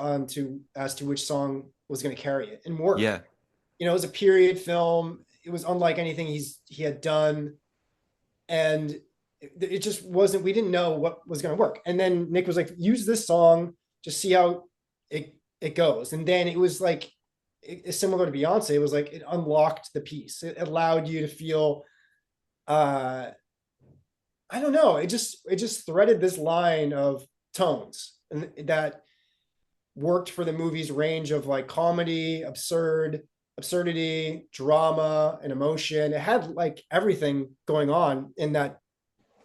B: as to which song was going to carry it and work.
A: Yeah.
B: It was a period film. It was unlike anything he had done. And it just wasn't, we didn't know what was going to work. And then Nick was like, use this song, just see how it goes. And then it was like, it's similar to Beyonce. It was like, it unlocked the piece. It allowed you to feel, I don't know. It just threaded this line of tones and that worked for the movie's range of like comedy, absurdity, drama, and emotion. It had like everything going on in that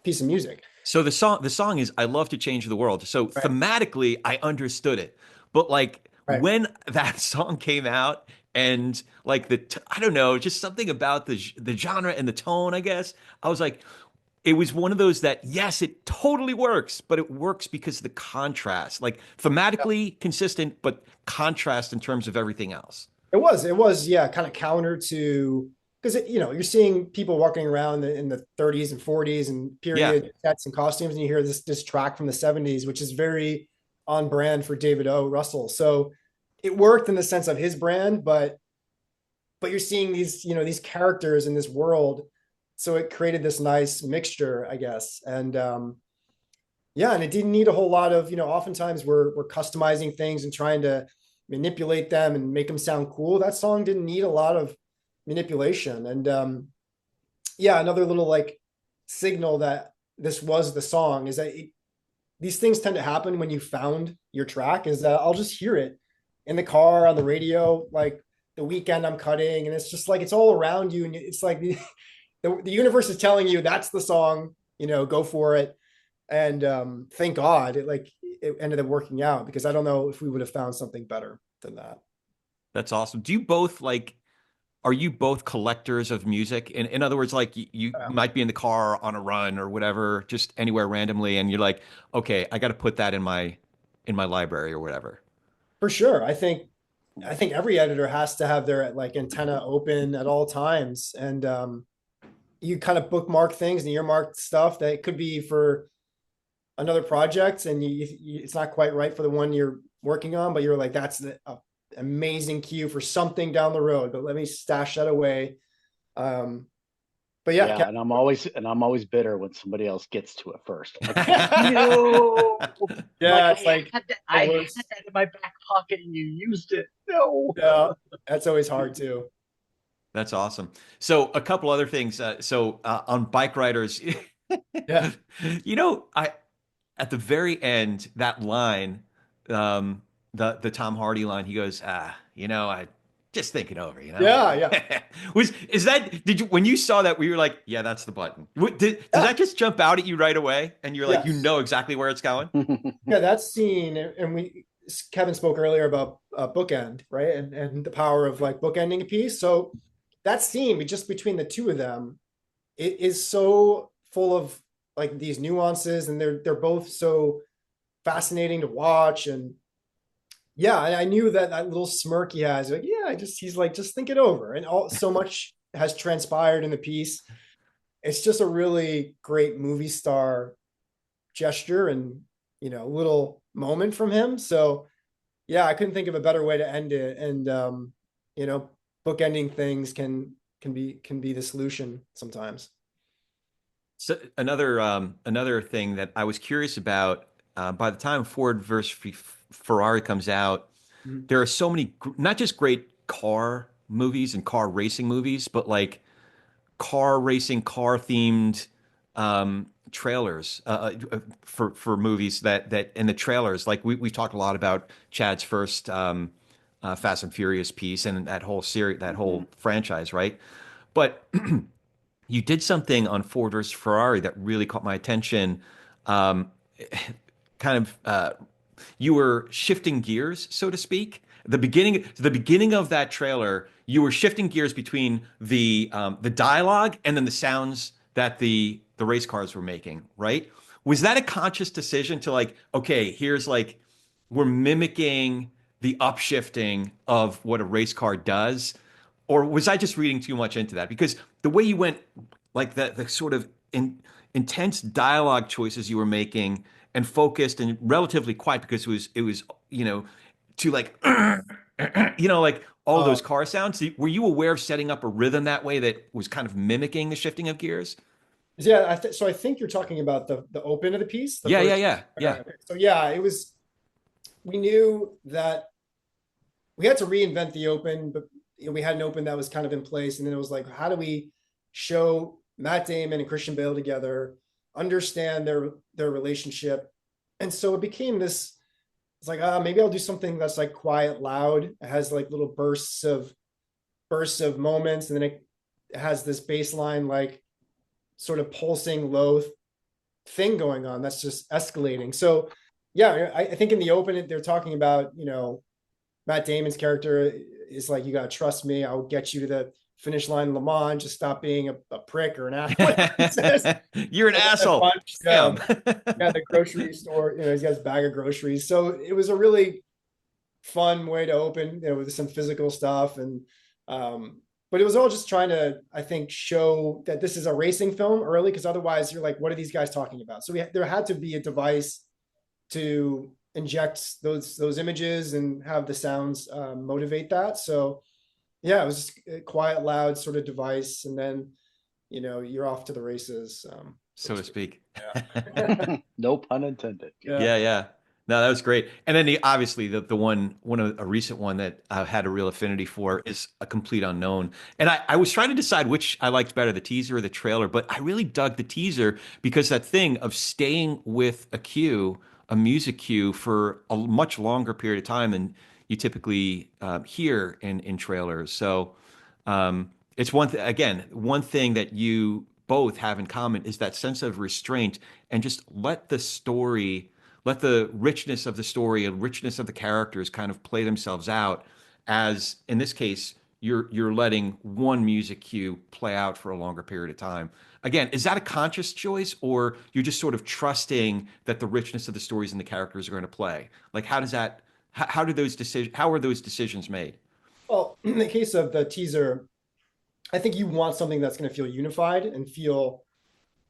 B: piece of music.
A: So the song is "I Love to Change the World." So
B: Right.
A: thematically, I understood it, but like
B: Right.
A: when that song came out, and like I don't know, just something about the genre and the tone, I guess I was like, it was one of those that yes, it totally works, but it works because of the contrast, like thematically consistent, but contrast in terms of everything else.
B: It was, yeah, kind of counter to, because you're seeing people walking around in the 30s and 40s and period sets and costumes, and you hear this track from the 70s, which is very on brand for David O. Russell. So it worked in the sense of his brand, but you're seeing these characters in this world, so it created this nice mixture, I guess. And and it didn't need a whole lot of, oftentimes we're customizing things and trying to manipulate them and make them sound cool. That song didn't need a lot of manipulation. And another little like signal that this was the song is that these things tend to happen when you found your track, is that I'll just hear it in the car, on the radio, like the weekend I'm cutting, and it's just like it's all around you, and it's like the universe is telling you that's the song, go for it. And thank God it ended up working out, because I don't know if we would have found something better than that.
A: That's awesome. Are you both collectors of music? In other words, like you might be in the car on a run or whatever, just anywhere randomly, and you're like, okay, I got to put that in my library or whatever.
B: For sure. I think every editor has to have their like antenna open at all times. And you kind of bookmark things and earmark stuff that could be for another project, and it's not quite right for the one you're working on, but you're like, that's the amazing cue for something down the road, but let me stash that away. But
C: and I'm always bitter when somebody else gets to it first. Like, no.
B: Yeah,
C: it's like I had that in my back pocket and you used it. No.
B: Yeah, that's always hard too.
A: That's awesome. So a couple other things. On Bike Riders,
B: yeah,
A: at the very end, that line, the Tom Hardy line, he goes, I just think it over,
B: Yeah.
A: Did you, when you saw that, we were like, yeah, that's the button. Did that just jump out at you right away? And you're like,
B: Yes.
A: exactly where it's going?
B: Yeah, that scene, and Kevin spoke earlier about bookend, right? And the power of like bookending a piece. So that scene just between the two of them, it is so full of like these nuances, and they're both so fascinating to watch. And yeah, I knew that little smirk he has, like, yeah, he's like, just think it over. And so much has transpired in the piece. It's just a really great movie star gesture and, little moment from him. So yeah, I couldn't think of a better way to end it. And, bookending things can be the solution sometimes.
A: So another thing that I was curious about, by the time Ford versus Ferrari comes out, there are so many, not just great car movies and car racing movies, but like car racing, car themed trailers for movies that in the trailers, like we've talked a lot about Chad's first Fast and Furious piece and that whole series, that whole franchise, right? But you did something on Ford versus Ferrari that really caught my attention. Um, kind of, you were shifting gears, so to speak. The beginning of that trailer, you were shifting gears between the dialogue and then the sounds that the race cars were making, right? Was that a conscious decision to like, okay, here's like we're mimicking the upshifting of what a race car does, or was I just reading too much into that? Because the way you went, like the sort of intense dialogue choices you were making, and focused and relatively quiet because it was to like like all those car sounds. Were you aware of setting up a rhythm that way that was kind of mimicking the shifting of gears?
B: Yeah, so I think you're talking about the open of the piece.
A: Yeah,
B: First,
A: yeah.
B: So yeah, it was. We knew that we had to reinvent the open, but we had an open that was kind of in place, and then it was like, how do we show Matt Damon and Christian Bale together, understand their relationship, and so it became this. It's like, maybe I'll do something that's like quiet, loud. It has like little bursts of moments, and then it has this baseline like sort of pulsing low thing going on that's just escalating. So yeah, I think in the open they're talking about, Matt Damon's character is like, you gotta trust me, I'll get you to the finish line in Le Mans, just stop being a prick or an asshole.
A: You're an asshole.
B: Yeah, the grocery store, he's got his bag of groceries. So it was a really fun way to open, with some physical stuff. And but it was all just trying to, I think, show that this is a racing film early, because otherwise you're like, what are these guys talking about? So there had to be a device to inject those images and have the sounds motivate that. So yeah, it was just a quiet, loud sort of device, and then you're off to the races,
A: so to speak.
B: Yeah.
C: No pun intended.
A: Yeah. No, that was great. And then obviously the one of a recent one that I had a real affinity for is A Complete Unknown. And I was trying to decide which I liked better, the teaser or the trailer, but I really dug the teaser because that thing of staying with a music cue for a much longer period of time than you typically hear in trailers. So it's one thing that you both have in common is that sense of restraint, and just let the richness of the story and richness of the characters kind of play themselves out, as in this case you're letting one music cue play out for a longer period of time. Again, is that a conscious choice, or you're just sort of trusting that the richness of the stories and the characters are going to play? Like, how are those decisions made?
B: Well, in the case of the teaser, I think you want something that's going to feel unified and feel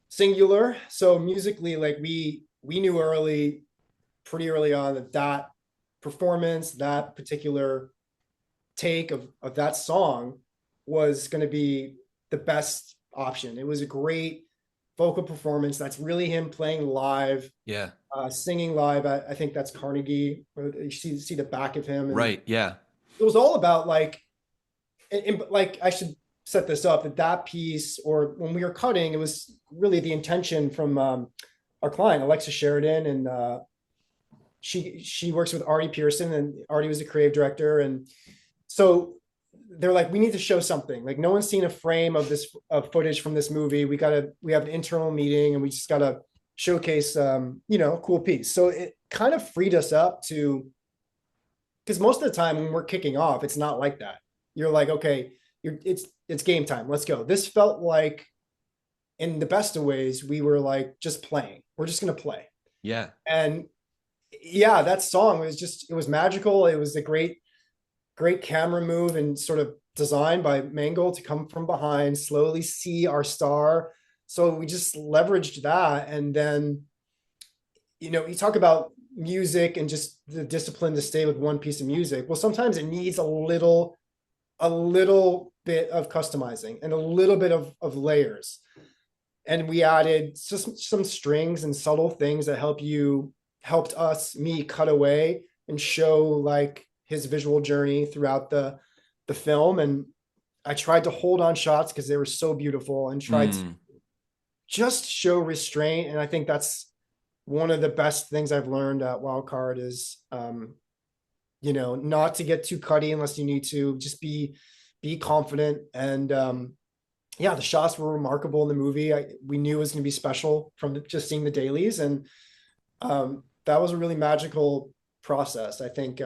B: singular. So musically, like we knew pretty early on, that performance, that particular take of that song was going to be the best option. It was a great vocal performance. That's really him playing live.
A: Yeah.
B: Singing live. I think that's Carnegie. You see the back of him. And
A: right. Yeah.
B: it was all about like, and like I should set this up, that piece, or when we were cutting, it was really the intention from our client, Alexa Sheridan, and she works with Artie Pearson, and Artie was the creative director. And so they're like, we need to show something. Like, no one's seen a frame of this footage from this movie. We have an internal meeting, and we just gotta showcase a cool piece. So it kind of freed us up to because most of the time when we're kicking off, it's not like that. You're like, okay, it's game time. Let's go. This felt like, in the best of ways, we were like just playing. We're just gonna play.
A: Yeah.
B: And yeah, that song was just, it was magical. It was a great camera move and sort of design by Mangold to come from behind, slowly see our star. So we just leveraged that. And then, you talk about music and just the discipline to stay with one piece of music. Well, sometimes it needs a little bit of customizing and a little bit of layers. And we added just some strings and subtle things that helped me cut away and show like his visual journey throughout the film. And I tried to hold on shots because they were so beautiful, and tried to just show restraint. And I think that's one of the best things I've learned at Wildcard is, not to get too cutty unless you need to. Just be confident. And yeah, the shots were remarkable in the movie. We knew it was going to be special from just seeing the dailies, and that was a really magical process. I think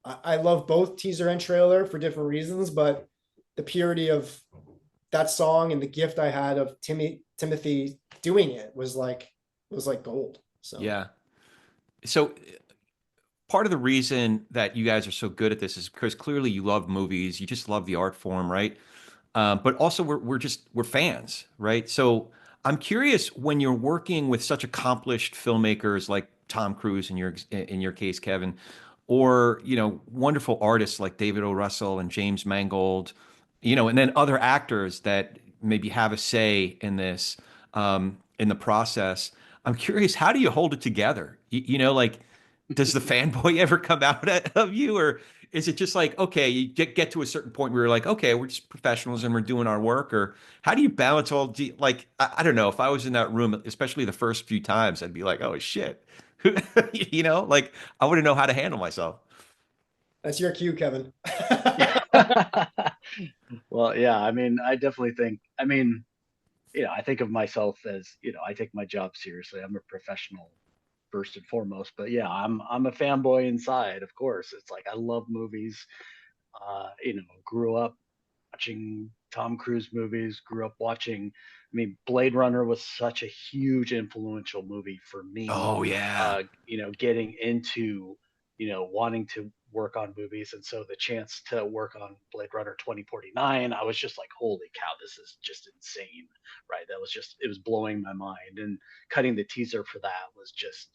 B: I love both teaser and trailer for different reasons, but the purity of that song and the gift I had of Timothy doing it was like gold. So
A: Yeah. So part of the reason that you guys are so good at this is because clearly you love movies, you just love the art form, right? But also we're fans, right? So I'm curious, when you're working with such accomplished filmmakers like Tom Cruise in your case, Kevin, or wonderful artists like David O. Russell and James Mangold, and then other actors that maybe have a say in this, in the process. I'm curious, how do you hold it together? Like, does the fanboy ever come out of you, or is it just like, okay, you get to a certain point where you're like, okay, we're just professionals and we're doing our work? Or how do you balance all, like, I don't know, if I was in that room, especially the first few times, I'd be like, oh shit, like I wouldn't know how to handle myself.
B: that's your cue, Kevin.
C: Well, yeah, I mean, I definitely think, I mean, I think of myself as, I take my job seriously. I'm a professional first and foremost, but yeah, I'm a fanboy inside, of course. It's like I love movies. Grew up watching Tom Cruise movies, grew up watching, I mean, Blade Runner was such a huge influential movie for me,
A: Oh yeah.
C: getting into, wanting to work on movies. And so the chance to work on Blade Runner 2049, I was just like, holy cow, this is just insane, right? It was blowing my mind. And cutting the teaser for that was just,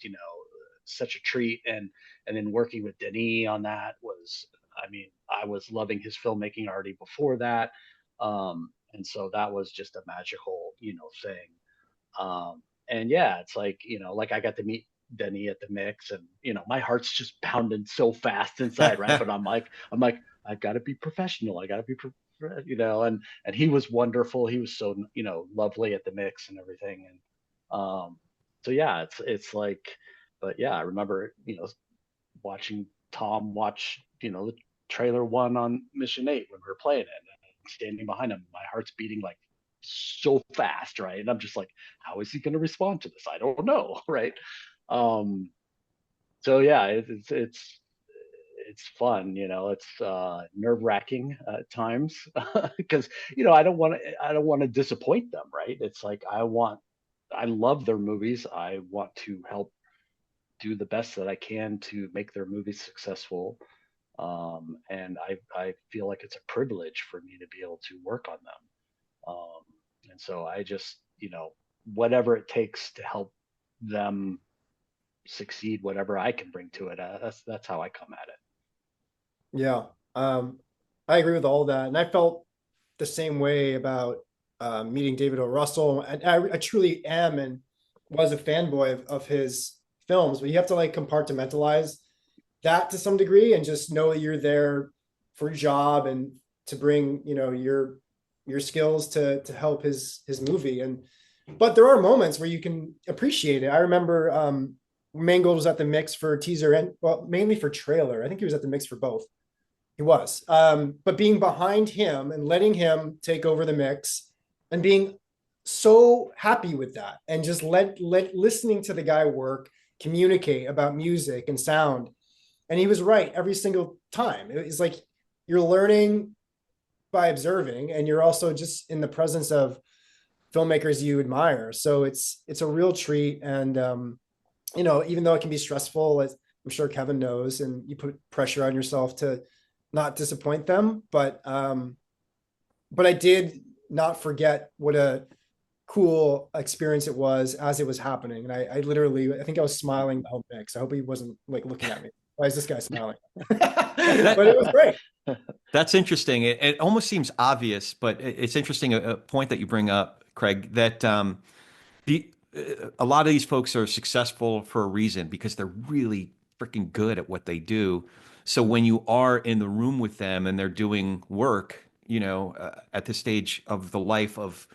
C: such a treat. And then working with Denis on that was, I mean, I was loving his filmmaking already before that. And so that was just a magical, thing. And yeah, it's like, like I got to meet Denis at the mix, and my heart's just pounding so fast inside, right? But I'm like, I gotta be professional. I gotta be, and he was wonderful. He was so, lovely at the mix and everything. And so yeah, it's like, but yeah, I remember, watching Tom watch, the trailer one on Mission 8 when we were playing it, and standing behind him, my heart's beating like so fast, right? And I'm just like, how is he going to respond to this? I don't know, right? Um, so yeah, it's fun, it's nerve wracking at times because I don't want to disappoint them, right? It's like I love their movies. I want to help do the best that I can to make their movies successful. And I feel like it's a privilege for me to be able to work on them. And so I just, whatever it takes to help them succeed, whatever I can bring to it, that's how I come at it.
B: Yeah. I agree with all that. And I felt the same way about meeting David O. Russell. And I truly am and was a fanboy of his films, but you have to like compartmentalize that to some degree and just know that you're there for a job and to bring, your skills to help his movie. But there are moments where you can appreciate it. I remember Mangold was at the mix for teaser and mainly for trailer. I think he was at the mix for both. He was. But being behind him and letting him take over the mix and being so happy with that, and just listening to the guy work, communicate about music and sound. And he was right every single time. It was like you're learning by observing, and you're also just in the presence of filmmakers you admire. So it's a real treat. And you know, even though it can be stressful, as I'm sure Kevin knows, and you put pressure on yourself to not disappoint them, but I did not forget what a cool experience it was as it was happening. And I literally, I think I was smiling the whole mix. I hope he wasn't like looking at me. Why is this guy smiling? But it was great.
A: That's interesting. It almost seems obvious, but it's interesting, a point that you bring up, Craig, that the a lot of these folks are successful for a reason, because they're really freaking good at what they do. So when you are in the room with them and they're doing work, you know, at this stage of the life of,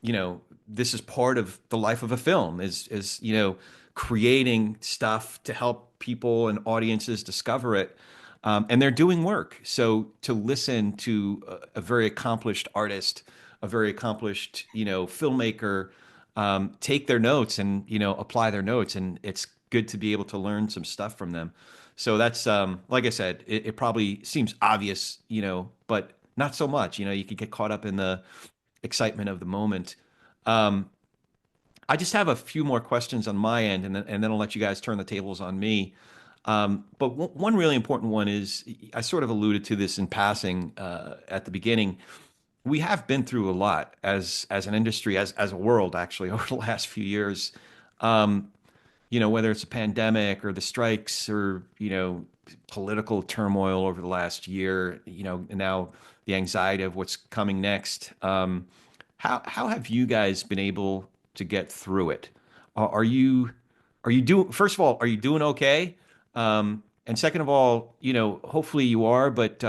A: you know, this is part of the life of a film, is, you know, creating stuff to help people and audiences discover it. And they're doing work. So to listen to a very accomplished artist, a very accomplished, you know, filmmaker, take their notes and, you know, apply their notes. And it's good to be able to learn some stuff from them. So that's, like I said, it probably seems obvious, you know, but not so much. You know, you could get caught up in the excitement of the moment. Um, I just have a few more questions on my end, and then I'll let you guys turn the tables on me. But one really important one is, I sort of alluded to this in passing at the beginning. We have been through a lot as an industry, as a world, actually, over the last few years. Um, you know, whether it's a pandemic or the strikes, or, you know, political turmoil over the last year, you know, and now the anxiety of what's coming next. How have you guys been able to get through it? Are you doing, first of all, are you doing okay? And second of all, you know, hopefully you are, but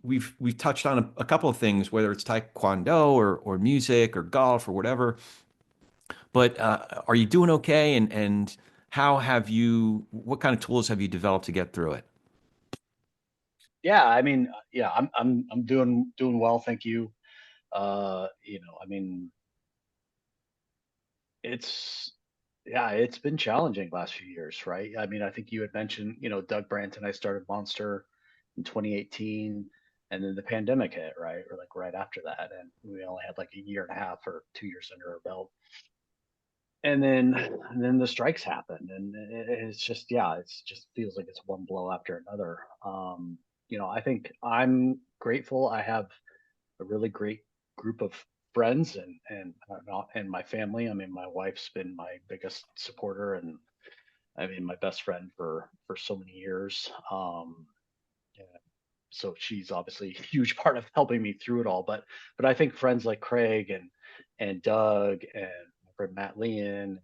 A: we've touched on a couple of things, whether it's taekwondo or music or golf or whatever. But are you doing okay? And how have you? What kind of tools have you developed to get through it?
C: Yeah, I mean, yeah, I'm doing well, thank you. You know, I mean, it's yeah, it's been challenging last few years, right? I mean, I think you had mentioned, you know, Doug Brandt and I started Monster in 2018, and then the pandemic hit, right? Or like right after that, and we only had like a year and a half or 2 years under our belt. And then the strikes happened, and it's just, yeah, it's just feels like it's one blow after another. You know, I think I'm grateful. I have a really great group of friends and my family. I mean, my wife's been my biggest supporter, and I mean my best friend for so many years. Yeah, so she's obviously a huge part of helping me through it all. But I think friends like Craig and Doug and my friend Matt Leon,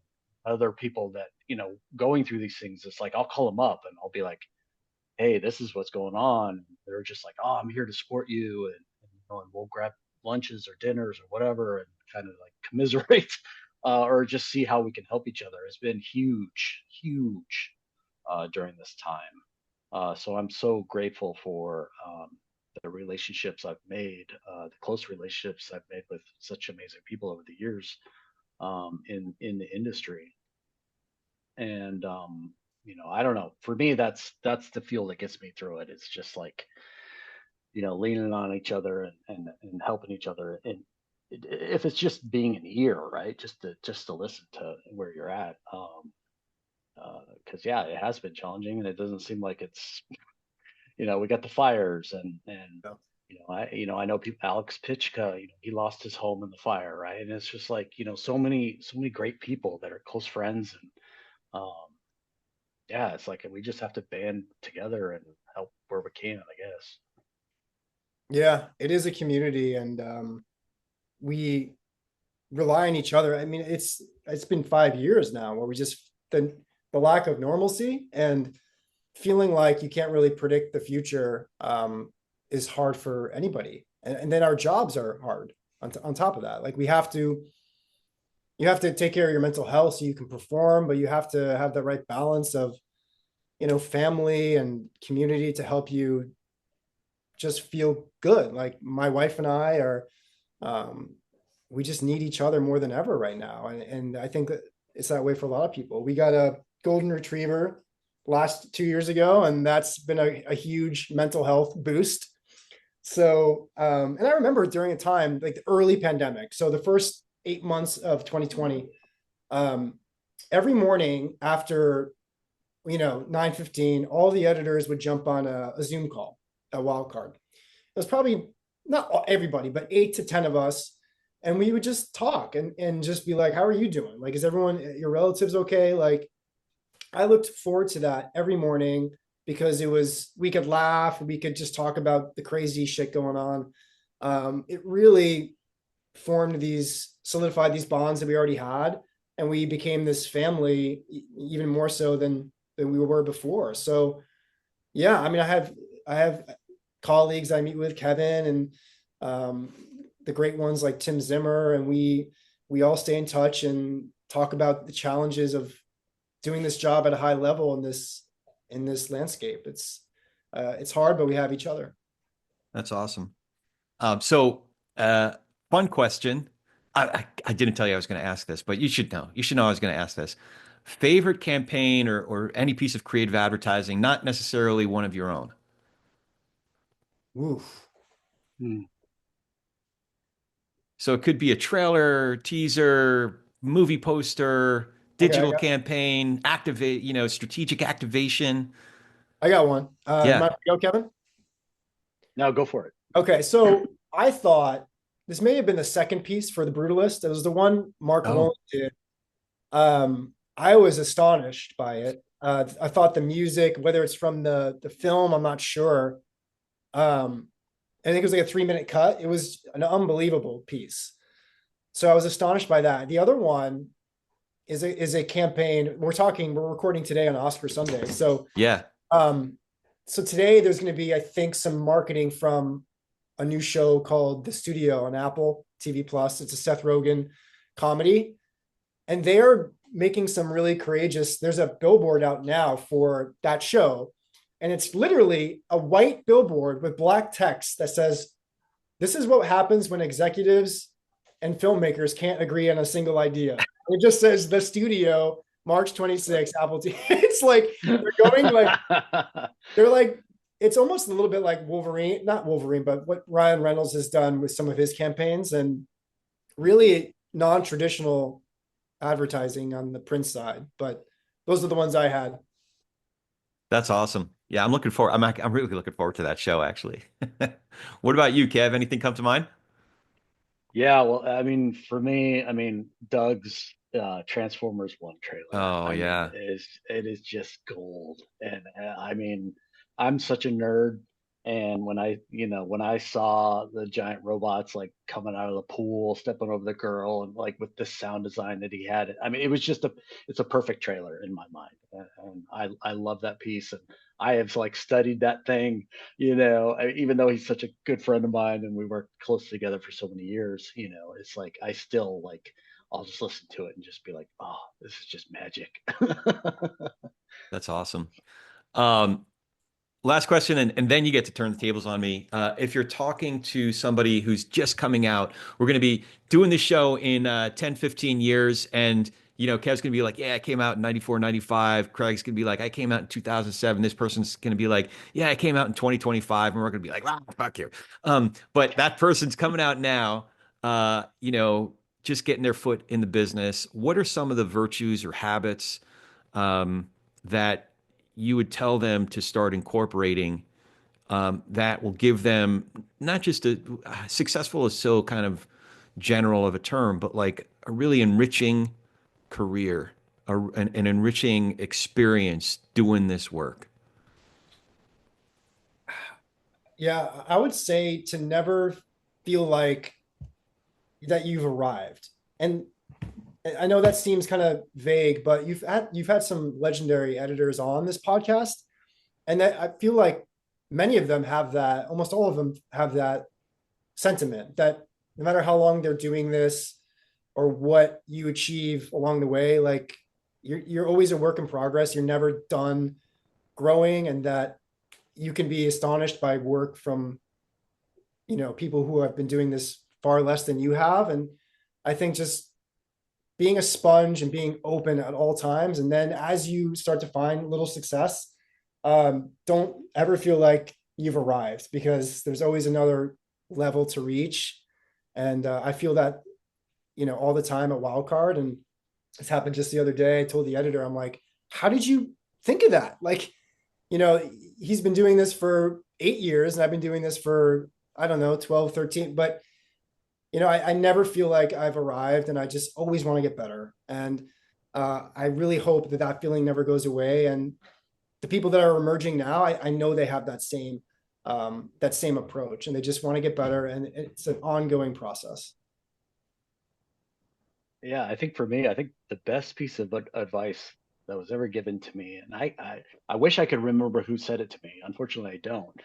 C: other people that, you know, going through these things, it's like I'll call them up and I'll be like, hey, this is what's going on. They're just like, oh, I'm here to support you, and, you know, and we'll grab lunches or dinners or whatever, and kind of like commiserate, or just see how we can help each other. It's been huge, huge during this time. So I'm so grateful for the relationships I've made, the close relationships I've made with such amazing people over the years in the industry. And you know, I don't know. For me, that's the fuel that gets me through it. It's just like, you know, leaning on each other and helping each other. And if it's just being an ear, right, just to listen to where you're at. Because yeah, it has been challenging, and it doesn't seem like it's, you know, we got the fires, and
B: Yeah.
C: I know people, Alex Pitchka, you know, he lost his home in the fire, right? And it's just like, you know, so many great people that are close friends, and um yeah, it's like we just have to band together and help where we can, I guess.
B: Yeah, it is a community, and we rely on each other. I mean, it's been 5 years now where we just the lack of normalcy and feeling like you can't really predict the future is hard for anybody. And then our jobs are hard on top of that. Like you have to take care of your mental health so you can perform, but you have to have the right balance of, you know, family and community to help you just feel good. Like my wife and I are, we just need each other more than ever right now. And I think that it's that way for a lot of people. We got a golden retriever last 2 years ago, and that's been a huge mental health boost. So, and I remember during a time like the early pandemic, so the first 8 months of 2020, every morning after 9:15, all the editors would jump on a Zoom call, a wild card. It was probably not everybody, but 8 to 10 of us. And we would just talk and just be like, how are you doing? Like, is everyone, your relatives okay? Like, I looked forward to that every morning because we could laugh, we could just talk about the crazy shit going on. It really solidified these bonds that we already had. And we became this family even more so than we were before. So yeah, I mean, I have colleagues I meet with, Kevin, and the great ones like Tim Zimmer, and we all stay in touch and talk about the challenges of doing this job at a high level in this landscape. It's hard, but we have each other.
A: That's awesome. So fun question. I didn't tell you I was going to ask this, but you should know. You should know I was going to ask this. Favorite campaign or any piece of creative advertising, not necessarily one of your own.
B: Oof.
A: So it could be a trailer, teaser, movie poster, digital campaign, strategic activation.
B: I got one.
A: Yeah.
B: Mind go, Kevin?
C: No, go for it.
B: Okay, so I thought this may have been the second piece for The Brutalist. It was the one Mark Wallen did. I was astonished by it. I thought the music, whether it's from the film, I'm not sure. I think it was like a 3-minute cut. It was an unbelievable piece. So I was astonished by that. The other one is a campaign. We're recording today on Oscar Sunday. So
A: yeah.
B: So today there's going to be, I think, some marketing from a new show called The Studio on Apple TV Plus. It's a Seth Rogen comedy, and they're making some really courageous. There's a billboard out now for that show, and it's literally a white billboard with black text that says, "This is what happens when executives and filmmakers can't agree on a single idea." It just says The Studio, March 26th, Apple TV. It's like they're like, it's almost a little bit like Wolverine, not Wolverine, but what Ryan Reynolds has done with some of his campaigns, and really non-traditional advertising on the print side. But those are the ones I had.
A: That's awesome. Yeah, I'm looking forward. I'm really looking forward to that show, actually. What about you, Kev? Anything come to mind?
C: Yeah, well, I mean, for me, I mean, Doug's Transformers 1 trailer.
A: Oh,
C: I
A: yeah.
C: mean, it is just gold. And I mean, I'm such a nerd. And when I saw the giant robots like coming out of the pool, stepping over the girl, and like with the sound design that he had, I mean, it's a perfect trailer in my mind. And I love that piece. And I have like studied that thing, even though he's such a good friend of mine and we worked close together for so many years, it's like I still like I'll just listen to it and just be like, oh, this is just magic.
A: That's awesome. Last question, and then you get to turn the tables on me. If you're talking to somebody who's just coming out, we're going to be doing this show in 10, 15 years. And, Kev's going to be like, yeah, I came out in 94, 95. Craig's going to be like, I came out in 2007. This person's going to be like, yeah, I came out in 2025. And we're going to be like, fuck you. But that person's coming out now, just getting their foot in the business. What are some of the virtues or habits that you would tell them to start incorporating that will give them not just successful is so kind of general of a term, but like a really enriching career, an enriching experience doing this work?
B: Yeah, I would say to never feel like that you've arrived. And I know that seems kind of vague, but you've had some legendary editors on this podcast, and I feel like many of them have that. Almost all of them have that sentiment that no matter how long they're doing this or what you achieve along the way, like you're always a work in progress. You're never done growing, and that you can be astonished by work from people who have been doing this far less than you have. And I think just being a sponge and being open at all times. And then as you start to find little success, don't ever feel like you've arrived, because there's always another level to reach. And I feel that, all the time at Wildcard. And it's happened just the other day. I told the editor, I'm like, how did you think of that? Like, he's been doing this for 8 years and I've been doing this for, I don't know, 12, 13, but I never feel like I've arrived, and I just always want to get better. And I really hope that feeling never goes away. And the people that are emerging now, I know they have that same approach, and they just want to get better. And it's an ongoing process.
C: Yeah, I think for me, I think the best piece of advice that was ever given to me, and I wish I could remember who said it to me. Unfortunately, I don't.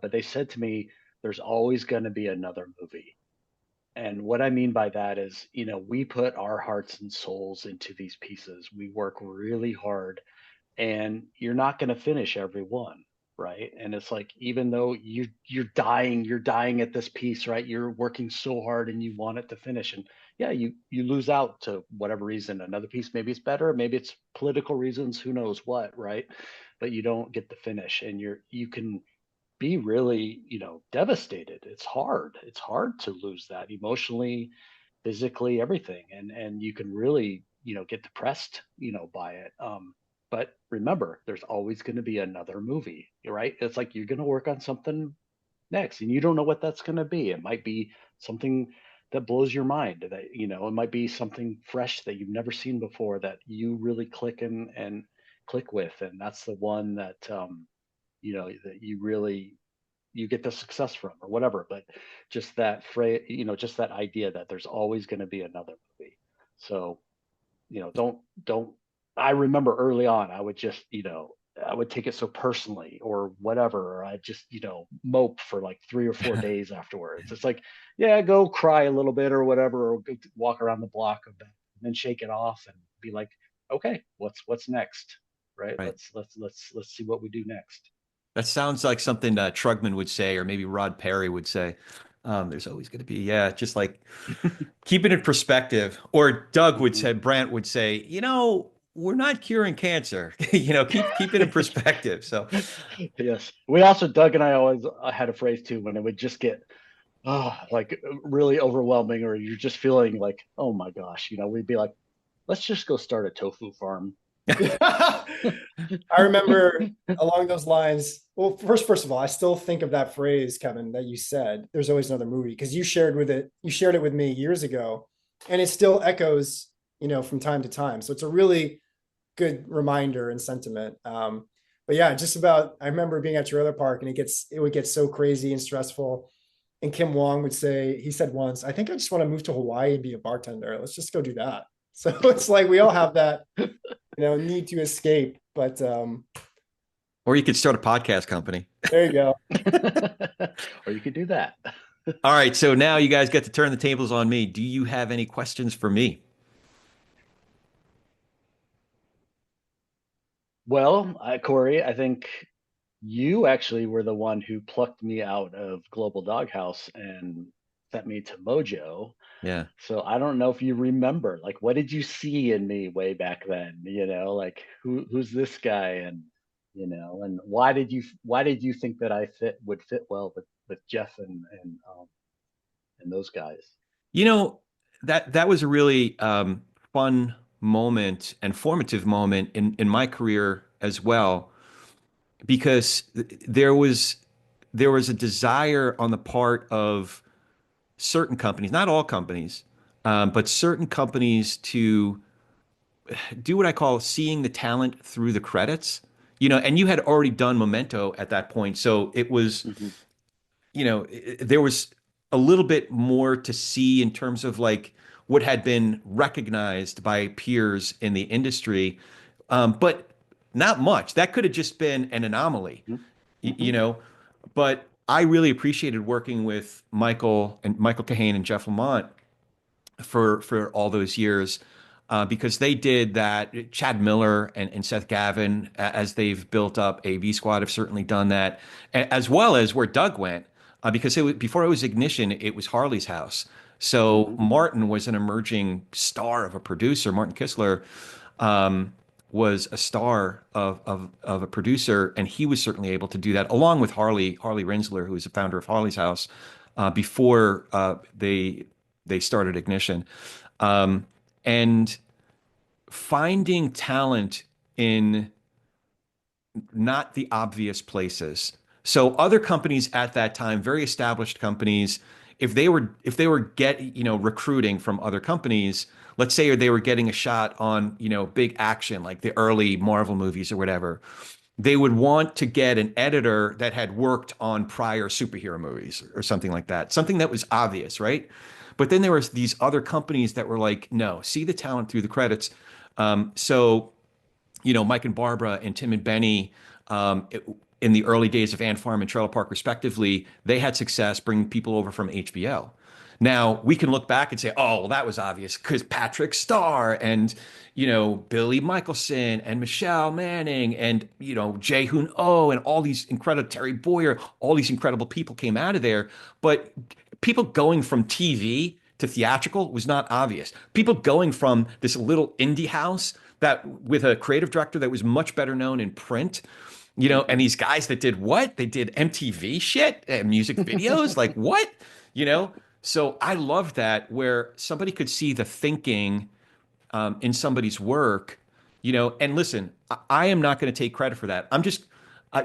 C: But they said to me, "There's always going to be another movie." And what I mean by that is, we put our hearts and souls into these pieces. We work really hard, and you're not going to finish every one, right? And it's like, even though you're dying at this piece, right? You're working so hard and you want it to finish, and yeah, you lose out to whatever reason. Another piece, maybe it's better, maybe it's political reasons, who knows what, right? But you don't get the finish, and you can be really, devastated. It's hard to lose that emotionally, physically, everything. And you can really, get depressed, by it. But remember, there's always going to be another movie, right? It's like you're going to work on something next, and you don't know what that's going to be. It might be something that blows your mind, that, it might be something fresh that you've never seen before, that you really click with. And that's the one that, that you get the success from, or whatever. But just that phrase, just that idea that there's always going to be another movie. So, don't, I remember early on, I would just, I would take it so personally or whatever, or I just, mope for like 3 or 4 days afterwards. It's like, yeah, go cry a little bit or whatever, or go walk around the block of that, and then shake it off and be like, okay, what's next? Right.
A: Right.
C: Let's see what we do next.
A: That sounds like something Trugman would say, or maybe Rod Perry would say. There's always going to be, yeah, just like keeping it perspective. Or Doug would say, Brant would say, we're not curing cancer. Keep it in perspective. So,
C: yes, we also, Doug and I always had a phrase too, when it would just get like really overwhelming, or you're just feeling like, oh my gosh, we'd be like, let's just go start a tofu farm.
B: I remember along those lines. Well, first of all, I still think of that phrase, Kevin, that you said, there's always another movie, because you shared it with me years ago, and it still echoes, from time to time. So it's a really good reminder and sentiment. But yeah, I remember being at Trailer Park, and it would get so crazy and stressful. And Kim Wong he said once, I think I just want to move to Hawaii and be a bartender. Let's just go do that. So it's like, we all have that, need to escape, but,
A: or you could start a podcast company.
B: There you go.
C: Or you could do that.
A: All right. So now you guys get to turn the tables on me. Do you have any questions for me?
C: Well, Corey, I think you actually were the one who plucked me out of Global Doghouse and sent me to Mojo.
A: Yeah.
C: So I don't know if you remember, like, what did you see in me way back then? Like, who's this guy, and and why did you think that I would fit well with Jeff and those guys?
A: That was a really fun moment and formative moment in my career as well, because there was a desire on the part of certain companies, not all companies, but certain companies, to do what I call seeing the talent through the credits. And you had already done Memento at that point, so it was, there was a little bit more to see in terms of like what had been recognized by peers in the industry, but not much. That could have just been an anomaly, But I really appreciated working with Michael Kahane and Jeff Lamont for all those years, because they did that. Chad Miller and Seth Gavin, as they've built up AV Squad, have certainly done that, as well as where Doug went, because before it was Ignition, it was Harley's House. So Martin was an emerging star of a producer. Martin Kistler was a star of a producer, and he was certainly able to do that, along with Harley Rinsler, who was the founder of Harley's House, before they started Ignition. And finding talent in not the obvious places. So other companies at that time, very established companies, if they were recruiting from other companies, let's say they were getting a shot on, big action like the early Marvel movies or whatever, they would want to get an editor that had worked on prior superhero movies or something like that, something that was obvious, right? But then there was these other companies that were like, no, see the talent through the credits. So Mike and Barbara and Tim and Benny, in the early days of Ant Farm and Trailer Park, respectively, they had success bringing people over from HBO. Now we can look back and say, oh, well, that was obvious because Patrick Starr and, Billy Michelson and Michelle Manning and, Jae Hoon Oh and all these incredible Terry Boyer, all these incredible people came out of there. But people going from TV to theatrical was not obvious. People going from this little indie house that with a creative director that was much better known in print, and these guys that did what? They did MTV shit and music videos. Like what? So I love that where somebody could see the thinking in somebody's work, and listen, I am not going to take credit for that. I'm just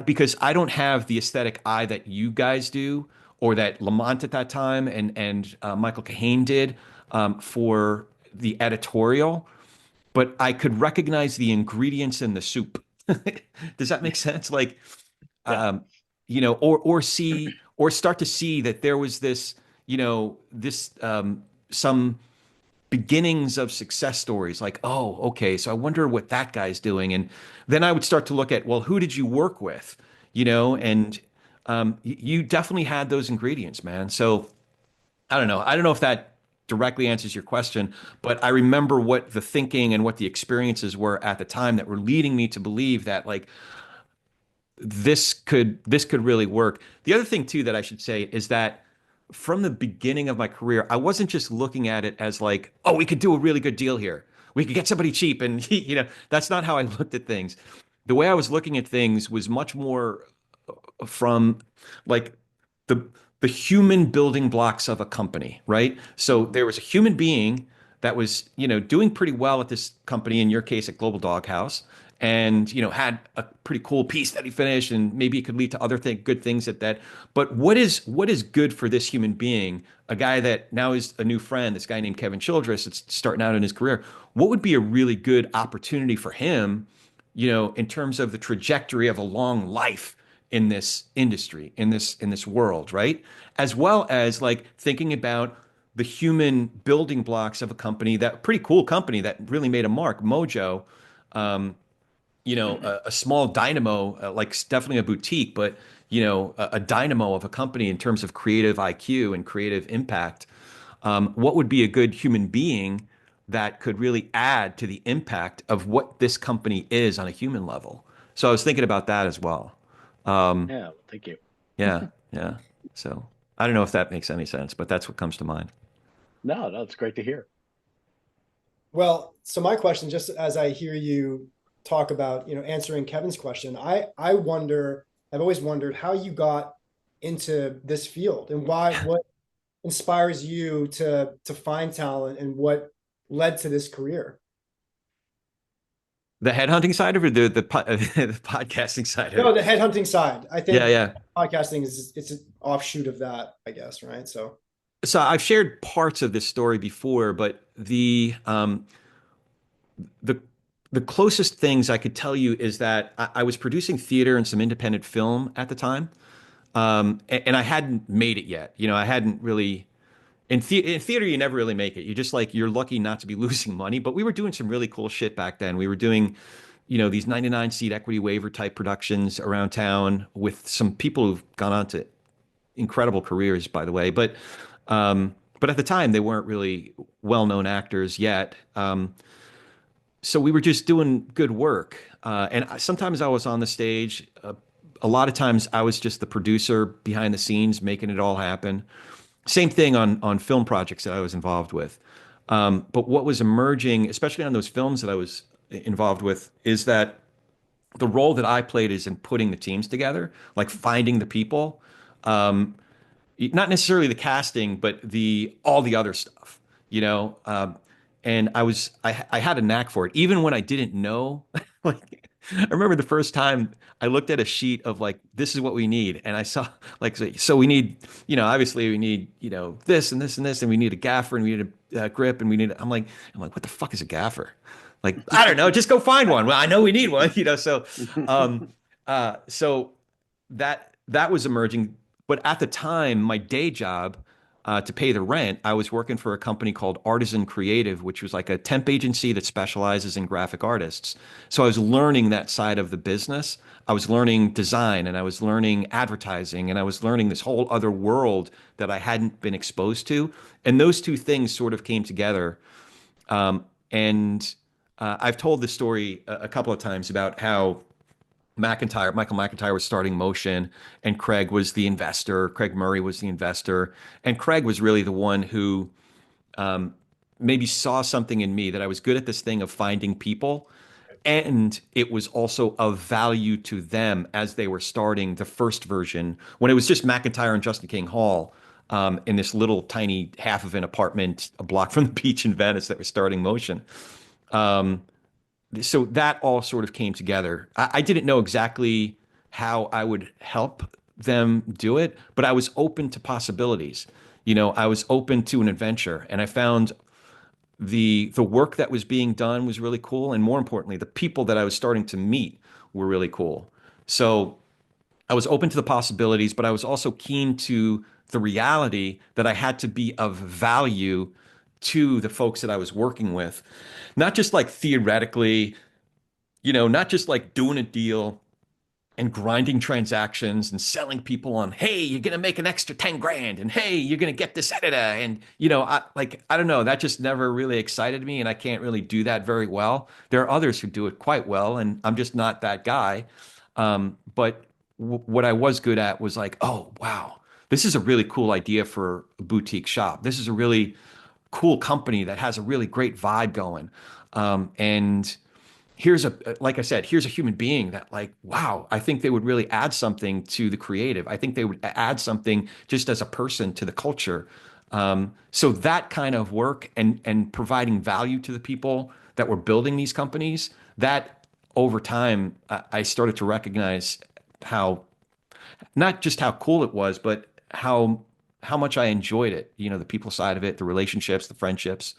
A: because I don't have the aesthetic eye that you guys do or that Lamont at that time and Michael Kahane did for the editorial, but I could recognize the ingredients in the soup. Does that make sense? Like, or start to see that there was this, some beginnings of success stories. Like, oh, okay, so I wonder what that guy's doing, and then I would start to look at, well, who did you work with, and you definitely had those ingredients, man. So I don't know. I don't know if that directly answers your question, but I remember what the thinking and what the experiences were at the time that were leading me to believe that like this could really work. The other thing too that I should say is that from the beginning of my career, I wasn't just looking at it as like, oh, we could do a really good deal here. We could get somebody cheap, and that's not how I looked at things. The way I was looking at things was much more from like the the human building blocks of a company, right? So there was a human being that was, doing pretty well at this company, in your case at Global Doghouse, and, had a pretty cool piece that he finished, and maybe it could lead to other good things at that. But what is good for this human being, a guy that now is a new friend, this guy named Kevin Childress, that's starting out in his career? What would be a really good opportunity for him, in terms of the trajectory of a long life in this industry, in this world, right? As well as like thinking about the human building blocks of a company, that pretty cool company that really made a mark, Mojo. A small dynamo, like definitely a boutique, but a dynamo of a company in terms of creative IQ and creative impact. What would be a good human being that could really add to the impact of what this company is on a human level? So I was thinking about that as well.
C: Yeah, thank you.
A: Yeah, yeah. So I don't know if that makes any sense, but that's what comes to mind.
C: No, it's great to hear.
B: Well, so my question, just as I hear you talk about, answering Kevin's question, I've always wondered how you got into this field and what inspires you to find talent and what led to this career.
A: The headhunting side of it, or the podcasting side of it?
B: No, the headhunting side. I think
A: Yeah.
B: podcasting it's an offshoot of that, I guess, right? So
A: I've shared parts of this story before, but the closest things I could tell you is that I was producing theater and some independent film at the time, and I hadn't made it yet. I hadn't really. In theater, you never really make it. You just you're lucky not to be losing money. But we were doing some really cool shit back then. We were doing, these 99-seat equity waiver type productions around town with some people who've gone on to incredible careers, by the way. But at the time, they weren't really well-known actors yet. So we were just doing good work. And sometimes I was on the stage. A lot of times I was just the producer behind the scenes, making it all happen. Same thing on film projects that I was involved with. But what was emerging, especially on those films that I was involved with, is that the role that I played is in putting the teams together, like finding the people. Um, Not necessarily the casting, but the all the other stuff, you know. And I had a knack for it, even when I didn't know. Like I remember the first time I looked at a sheet of like, this is what we need, and I saw like, so we need, obviously we need, this and this and this, and we need a gaffer and we need a grip and we need. I'm like, what the fuck is a gaffer? Like, I don't know, just go find one. Well, I know we need one, So, um, so that was emerging. But at the time, my day job, to pay the rent, I was working for a company called Artisan Creative, which was like a temp agency that specializes in graphic artists. So I was learning that side of the business. I was learning design and I was learning advertising and I was learning this whole other world that I hadn't been exposed to. And those two things sort of came together. And I've told this story a couple of times about how Michael McIntyre was starting Motion, and Craig was the investor. Craig Murray was the investor, and Craig was really the one who maybe saw something in me that I was good at this thing of finding people, and it was also of value to them as they were starting the first version when it was just McIntyre and Justin King Hall. In this little tiny half of an apartment a block from the beach in Venice that was starting Motion. So that all sort of came together. I didn't know exactly how I would help them do it, but I was open to possibilities. I was open to an adventure, and I found the work that was being done was really cool, and more importantly, the people that I was starting to meet were really cool. So I was open to the possibilities, but I was also keen to the reality that I had to be of value to the folks that I was working with, not just like theoretically, not just like doing a deal and grinding transactions and selling people on, hey, you're going to make an extra 10 grand and hey, you're going to get this editor. And, I don't know, that just never really excited me. And I can't really do that very well. There are others who do it quite well. And I'm just not that guy. But what I was good at was like, oh, wow, this is a really cool idea for a boutique shop. This is a really cool company that has a really great vibe going. And like I said, here's a human being that like, wow, I think they would really add something to the creative. I think they would add something just as a person to the culture. So that kind of work and providing value to the people that were building these companies, that over time, I started to recognize how, not just how cool it was, but how much I enjoyed it, the people side of it, the relationships, the friendships.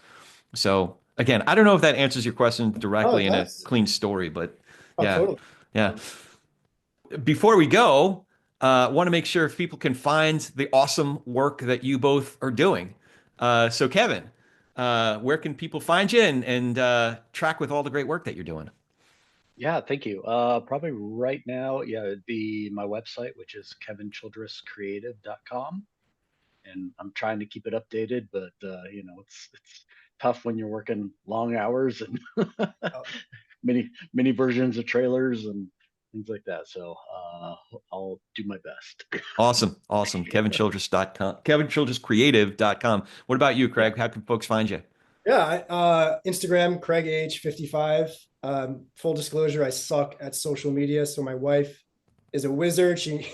A: So again, I don't know if that answers your question directly in a clean story, but yeah,
B: totally.
A: Yeah. Before we go, want to make sure if people can find the awesome work that you both are doing. So Kevin, where can people find you and track with all the great work that you're doing?
C: Yeah, thank you. Probably right now, it'd be my website, which is kevinchildresscreative.com. And I'm trying to keep it updated, but it's tough when you're working long hours and many versions of trailers and things like that. So I'll do my best.
A: Awesome. KevinChildress.com, KevinChildressCreative.com. What about you, Craig? How can folks find you?
B: Yeah, Instagram, CraigH55. Full disclosure, I suck at social media, so my wife is a wizard. She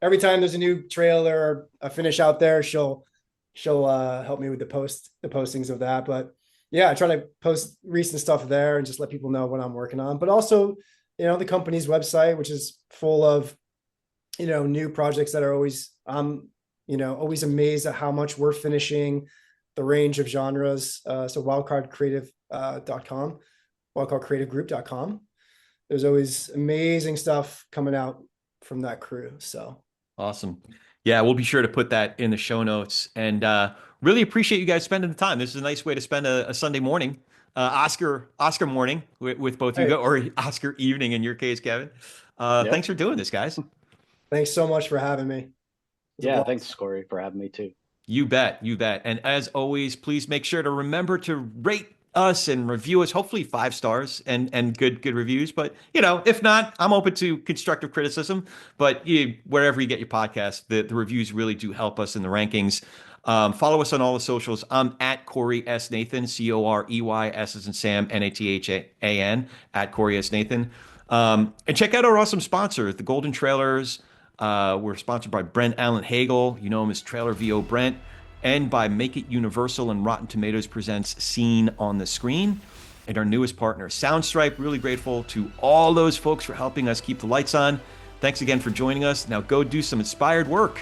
B: every time there's a new trailer or a finish out there, she'll help me with the postings of that. But yeah, I try to post recent stuff there and just let people know what I'm working on. But also, the company's website, which is full of new projects that are always always amazed at how much we're finishing, the range of genres. So wildcardcreative.com, wildcardcreativegroup.com. There's always amazing stuff coming out from that crew. So
A: awesome. Yeah, we'll be sure to put that in the show notes, and really appreciate you guys spending the time. This is a nice way to spend a Sunday morning, Oscar morning with both of you, or Oscar evening in your case, Kevin. Thanks for doing this, guys.
B: Thanks so much for having me.
C: Yeah, thanks, Corey, for having me too.
A: You bet. And as always, please make sure to remember to rate us and review us, hopefully 5 stars and good reviews. But, if not, I'm open to constructive criticism. But wherever you get your podcast, the reviews really do help us in the rankings. Follow us on all the socials. I'm at Corey S. Nathan, Corey S as in Sam, Nathan, at Corey S. Nathan. And check out our awesome sponsor, the Golden Trailers. We're sponsored by Brent Allen Hagel. You know him as Trailer VO Brent. And by Make It Universal and Rotten Tomatoes presents Seen on the Screen. And our newest partner, Soundstripe. Really grateful to all those folks for helping us keep the lights on. Thanks again for joining us. Now go do some inspired work